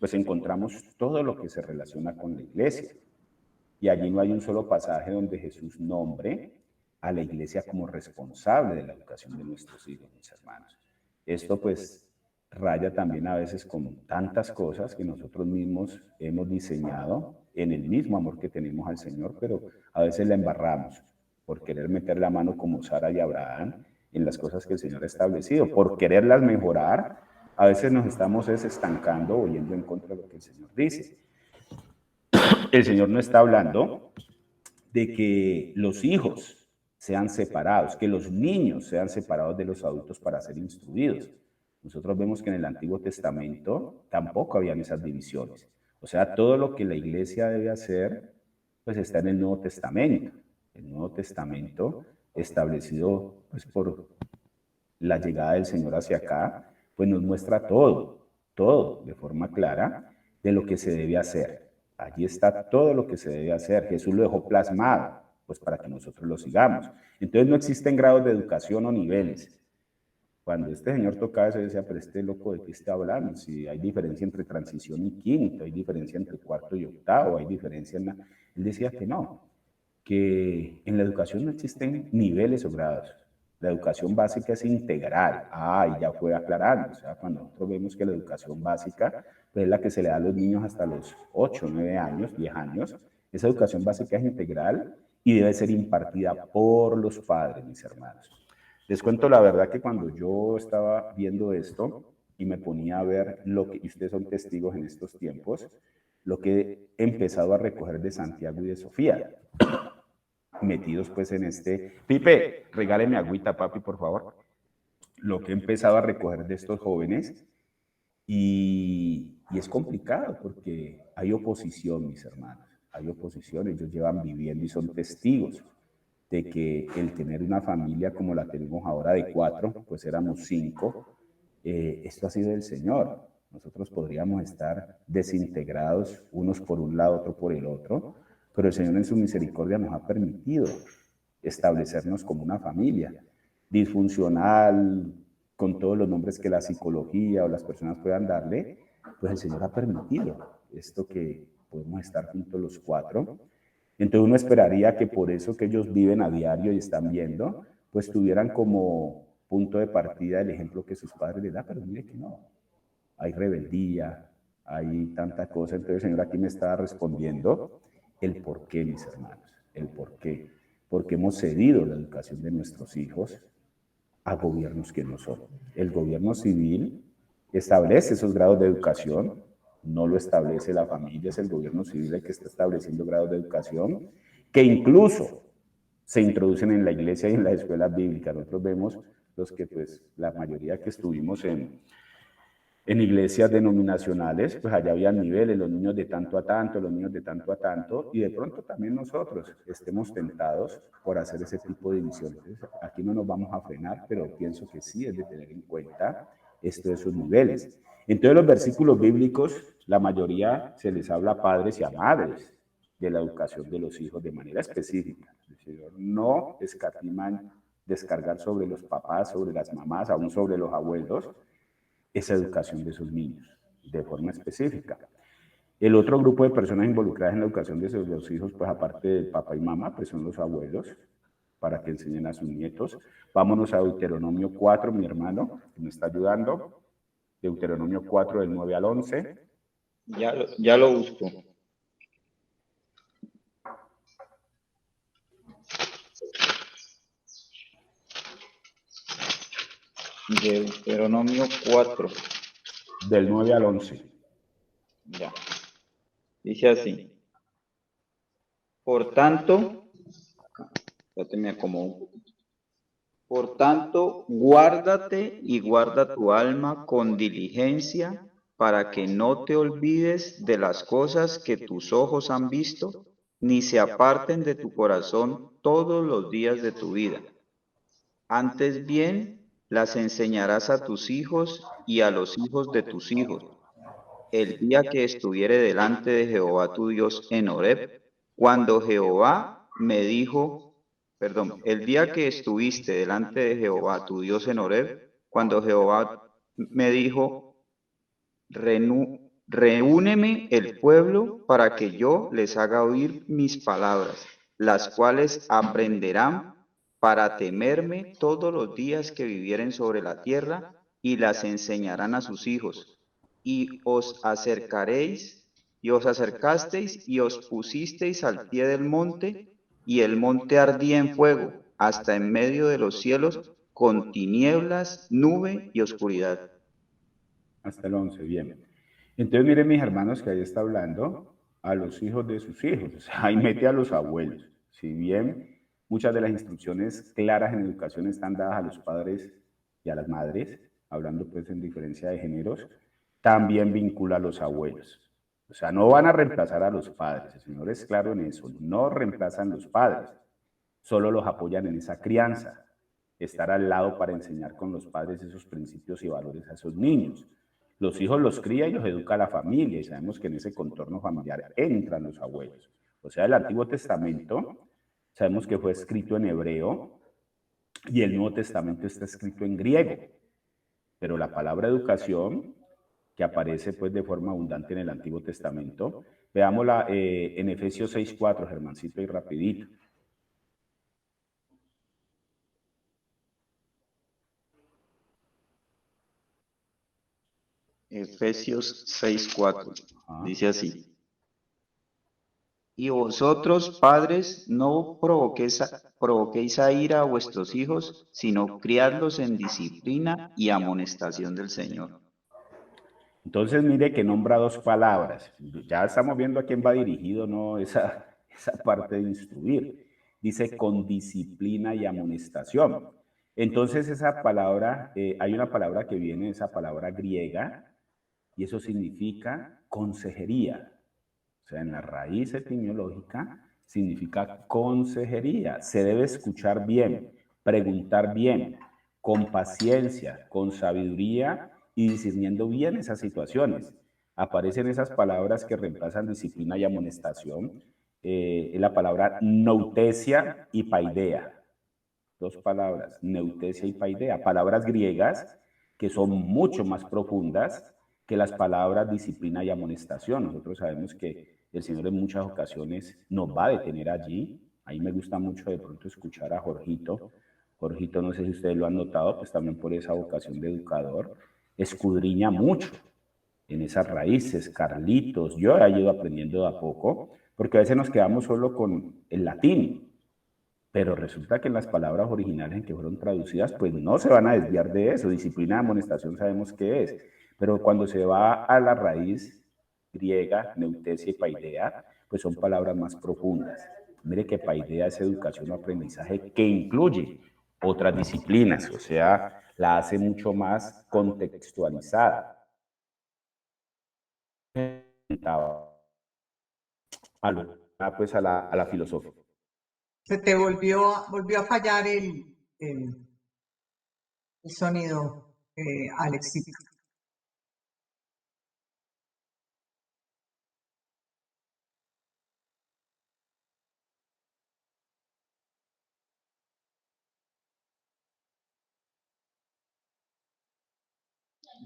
pues encontramos todo lo que se relaciona con la iglesia. Y allí no hay un solo pasaje donde Jesús nombre a la iglesia como responsable de la educación de nuestros hijos, mis hermanos. Esto pues raya también a veces con tantas cosas que nosotros mismos hemos diseñado en el mismo amor que tenemos al Señor, pero a veces la embarramos por querer meter la mano como Sara y Abraham en las cosas que el Señor ha establecido, por quererlas mejorar. A veces nos estamos estancando o yendo en contra de lo que el Señor dice. El Señor no está hablando de que los hijos sean separados, que los niños sean separados de los adultos para ser instruidos. Nosotros vemos que en el Antiguo Testamento tampoco habían esas divisiones. O sea, todo lo que la iglesia debe hacer pues está en el Nuevo Testamento. El Nuevo Testamento, establecido pues, por la llegada del Señor hacia acá, pues nos muestra todo de forma clara de lo que se debe hacer. Allí está todo lo que se debe hacer. Jesús lo dejó plasmado, pues para que nosotros lo sigamos. Entonces no existen grados de educación o niveles. Cuando este señor tocaba eso, decía, pero este loco, ¿de qué está hablando? Si hay diferencia entre transición y quinto, hay diferencia entre cuarto y octavo, hay diferencia en la... Él decía que no, que en la educación no existen niveles o grados. La educación básica es integral. Y ya fue aclarando. O sea, cuando nosotros vemos que la educación básica pues, es la que se le da a los niños hasta los 8, 9 años, 10 años, esa educación básica es integral y debe ser impartida por los padres, mis hermanos. Les cuento la verdad que cuando yo estaba viendo esto y me ponía a ver lo que, y ustedes son testigos en estos tiempos, lo que he empezado a recoger de Santiago y de Sofía, metidos pues en este... Pipe, regáleme agüita, papi, por favor. Lo que he empezado a recoger de estos jóvenes y es complicado porque hay oposición, mis hermanos, hay oposición, ellos llevan viviendo y son testigos de que el tener una familia como la tenemos ahora de 4, pues éramos 5, esto ha sido del Señor. Nosotros podríamos estar desintegrados, unos por un lado, otro por el otro, pero el Señor en su misericordia nos ha permitido establecernos como una familia disfuncional, con todos los nombres que la psicología o las personas puedan darle, pues el Señor ha permitido esto que podemos estar juntos los 4. Entonces uno esperaría que por eso que ellos viven a diario y están viendo, pues tuvieran como punto de partida el ejemplo que sus padres les dan, pero mire que no. Hay rebeldía, hay tanta cosa. Entonces el Señor aquí me está respondiendo el por qué, mis hermanos, el por qué. Porque hemos cedido la educación de nuestros hijos a gobiernos que no son. El gobierno civil establece esos grados de educación, no lo establece la familia, es el gobierno civil el que está estableciendo grados de educación, que incluso se introducen en la iglesia y en las escuelas bíblicas. Nosotros vemos los que, pues, la mayoría que estuvimos en iglesias denominacionales, pues allá había niveles, los niños de tanto a tanto, los niños de tanto a tanto, y de pronto también nosotros estemos tentados por hacer ese tipo de divisiones. Aquí no nos vamos a frenar, pero pienso que sí es de tener en cuenta esto de esos niveles. Entonces los versículos bíblicos, la mayoría se les habla a padres y a madres de la educación de los hijos de manera específica. El Señor no escatiman descargar sobre los papás, sobre las mamás, aún sobre los abuelos, esa educación de sus niños, de forma específica. El otro grupo de personas involucradas en la educación de los hijos, pues aparte del papá y mamá, pues son los abuelos, para que enseñen a sus nietos. Vámonos a Deuteronomio 4, mi hermano, que me está ayudando. Deuteronomio 4, del 9 al 11. Ya lo busco. Deuteronomio 4. Del 9 al 11. Ya. Dice así. Por tanto, me acomodo un poquito. Por tanto, guárdate y guarda tu alma con diligencia para que no te olvides de las cosas que tus ojos han visto, ni se aparten de tu corazón todos los días de tu vida. Antes bien, las enseñarás a tus hijos y a los hijos de tus hijos, el día que estuviere delante de Jehová tu Dios en Horeb, cuando Jehová me dijo, el día que estuviste delante de Jehová tu Dios en Horeb, cuando Jehová me dijo, reúneme el pueblo para que yo les haga oír mis palabras, las cuales aprenderán para temerme todos los días que vivieren sobre la tierra, y las enseñarán a sus hijos. Y os acercasteis y os pusisteis al pie del monte, y el monte ardía en fuego hasta en medio de los cielos, con tinieblas, nube y oscuridad. Hasta el 11, bien. Entonces miren, mis hermanos, que ahí está hablando a los hijos de sus hijos, o sea, ahí mete a los abuelos. Si bien muchas de las instrucciones claras en educación están dadas a los padres y a las madres, hablando pues en diferencia de géneros, también vincula a los abuelos. O sea, no van a reemplazar a los padres. El Señor es claro en eso. No reemplazan los padres. Solo los apoyan en esa crianza. Estar al lado para enseñar con los padres esos principios y valores a esos niños. Los hijos los cría y los educa la familia. Y sabemos que en ese contorno familiar entran los abuelos. O sea, el Antiguo Testamento, sabemos que fue escrito en hebreo y el Nuevo Testamento está escrito en griego. Pero la palabra educación, que aparece pues de forma abundante en el Antiguo Testamento, veámosla en Efesios 6:4, Germancito, y rapidito. Efesios 6:4, dice así: y vosotros, padres, no provoquéis a ira a vuestros hijos, sino criadlos en disciplina y amonestación del Señor. Entonces, mire que nombra dos palabras. Ya estamos viendo a quién va dirigido, ¿no? Esa parte de instruir. Dice con disciplina y amonestación. Entonces, esa palabra, hay una palabra que viene, esa palabra griega, y eso significa consejería. O sea, en la raíz etimológica significa consejería. Se debe escuchar bien, preguntar bien, con paciencia, con sabiduría y discerniendo bien esas situaciones. Aparecen esas palabras que reemplazan disciplina y amonestación. Es la palabra noutesia y paideia. Dos palabras, noutesia y paideia. Palabras griegas que son mucho más profundas que las palabras disciplina y amonestación. Nosotros sabemos que el Señor en muchas ocasiones nos va a detener allí. Ahí me gusta mucho de pronto escuchar a Jorgito. Jorgito, no sé si ustedes lo han notado, pues también por esa vocación de educador, escudriña mucho en esas raíces. Carlitos, yo he ido aprendiendo de a poco, porque a veces nos quedamos solo con el latín, pero resulta que en las palabras originales en que fueron traducidas, pues no se van a desviar de eso. Disciplina de amonestación sabemos qué es, pero cuando se va a la raíz griega, noutesia y paideia, pues son palabras más profundas. Mire que paideia es educación o aprendizaje que incluye otras disciplinas, o sea, la hace mucho más contextualizada. Pues a la filosofía. Se te volvió a fallar el sonido, Alexito.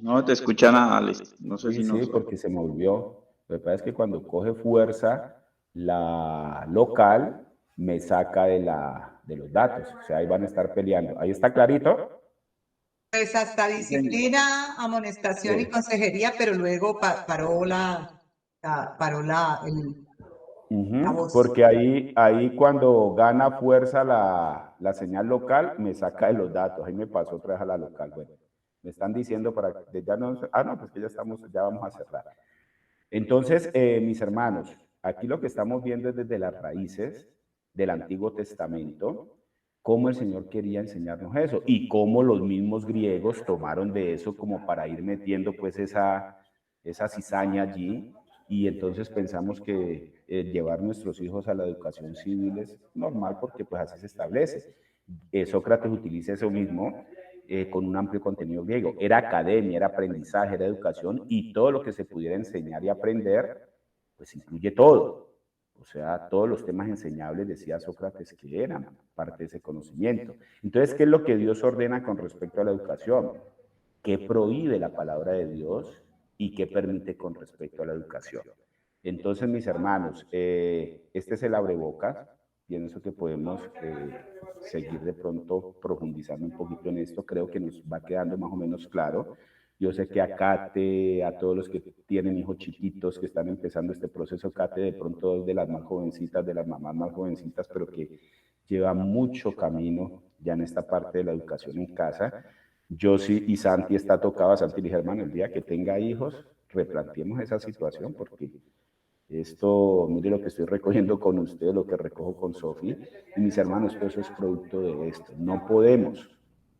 No te escucha nada, Alex. No sé Sí, si nos... sí, porque se me volvió. Lo que pasa es que cuando coge fuerza, la local me saca de los datos. O sea, ahí van a estar peleando. Ahí está clarito. Pues hasta disciplina, amonestación y consejería, pero luego paró la voz. Porque ahí cuando gana fuerza la señal local, me saca de los datos. Ahí me pasó otra vez a la local. Bueno, me están diciendo para que ya no... no, pues que ya vamos a cerrar. Entonces, mis hermanos, aquí lo que estamos viendo es desde las raíces del Antiguo Testamento, cómo el Señor quería enseñarnos eso y cómo los mismos griegos tomaron de eso como para ir metiendo pues esa cizaña allí, y entonces pensamos que llevar nuestros hijos a la educación civil es normal porque pues así se establece. Sócrates utiliza eso mismo con un amplio contenido griego. Era academia, era aprendizaje, era educación, y todo lo que se pudiera enseñar y aprender, pues incluye todo. O sea, todos los temas enseñables, decía Sócrates, que eran parte de ese conocimiento. Entonces, ¿qué es lo que Dios ordena con respecto a la educación? ¿Qué prohíbe la palabra de Dios y qué permite con respecto a la educación? Entonces, mis hermanos, este es el abrebocas. Pienso que podemos seguir de pronto profundizando un poquito en esto. Creo que nos va quedando más o menos claro. Yo sé que a Kate, a todos los que tienen hijos chiquitos que están empezando este proceso, Kate de pronto es de las más jovencitas, de las mamás más jovencitas, pero que lleva mucho camino ya en esta parte de la educación en casa. Yo sí, y Santi está tocado. Santi le dije, hermano, el día que tenga hijos, replanteemos esa situación, porque esto, mire lo que estoy recogiendo con ustedes, lo que recojo con Sofi y mis hermanos, pues eso es producto de esto. No podemos.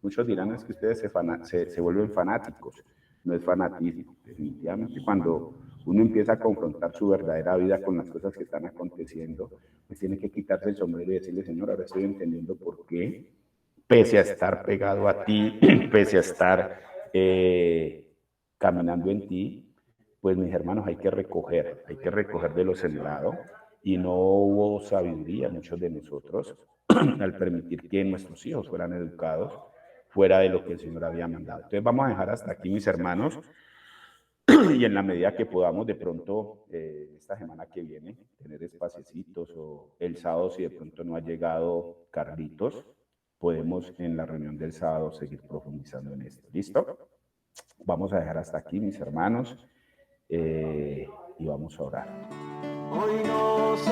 Muchos dirán es que ustedes se vuelven fanáticos. No es fanatismo. Definitivamente cuando uno empieza a confrontar su verdadera vida con las cosas que están aconteciendo, pues tiene que quitarse el sombrero y decirle, Señor, ahora estoy entendiendo por qué, pese a estar pegado a ti, pese a estar caminando en ti, pues mis hermanos, hay que recoger de lo sembrado, y no hubo sabiduría muchos de nosotros al permitir que nuestros hijos fueran educados fuera de lo que el Señor había mandado. Entonces vamos a dejar hasta aquí, mis hermanos, y en la medida que podamos de pronto, esta semana que viene, tener espaciecitos, o el sábado, si de pronto no ha llegado Carlitos, podemos en la reunión del sábado seguir profundizando en esto. ¿Listo? Vamos a dejar hasta aquí, mis hermanos, y vamos a orar. Hoy nos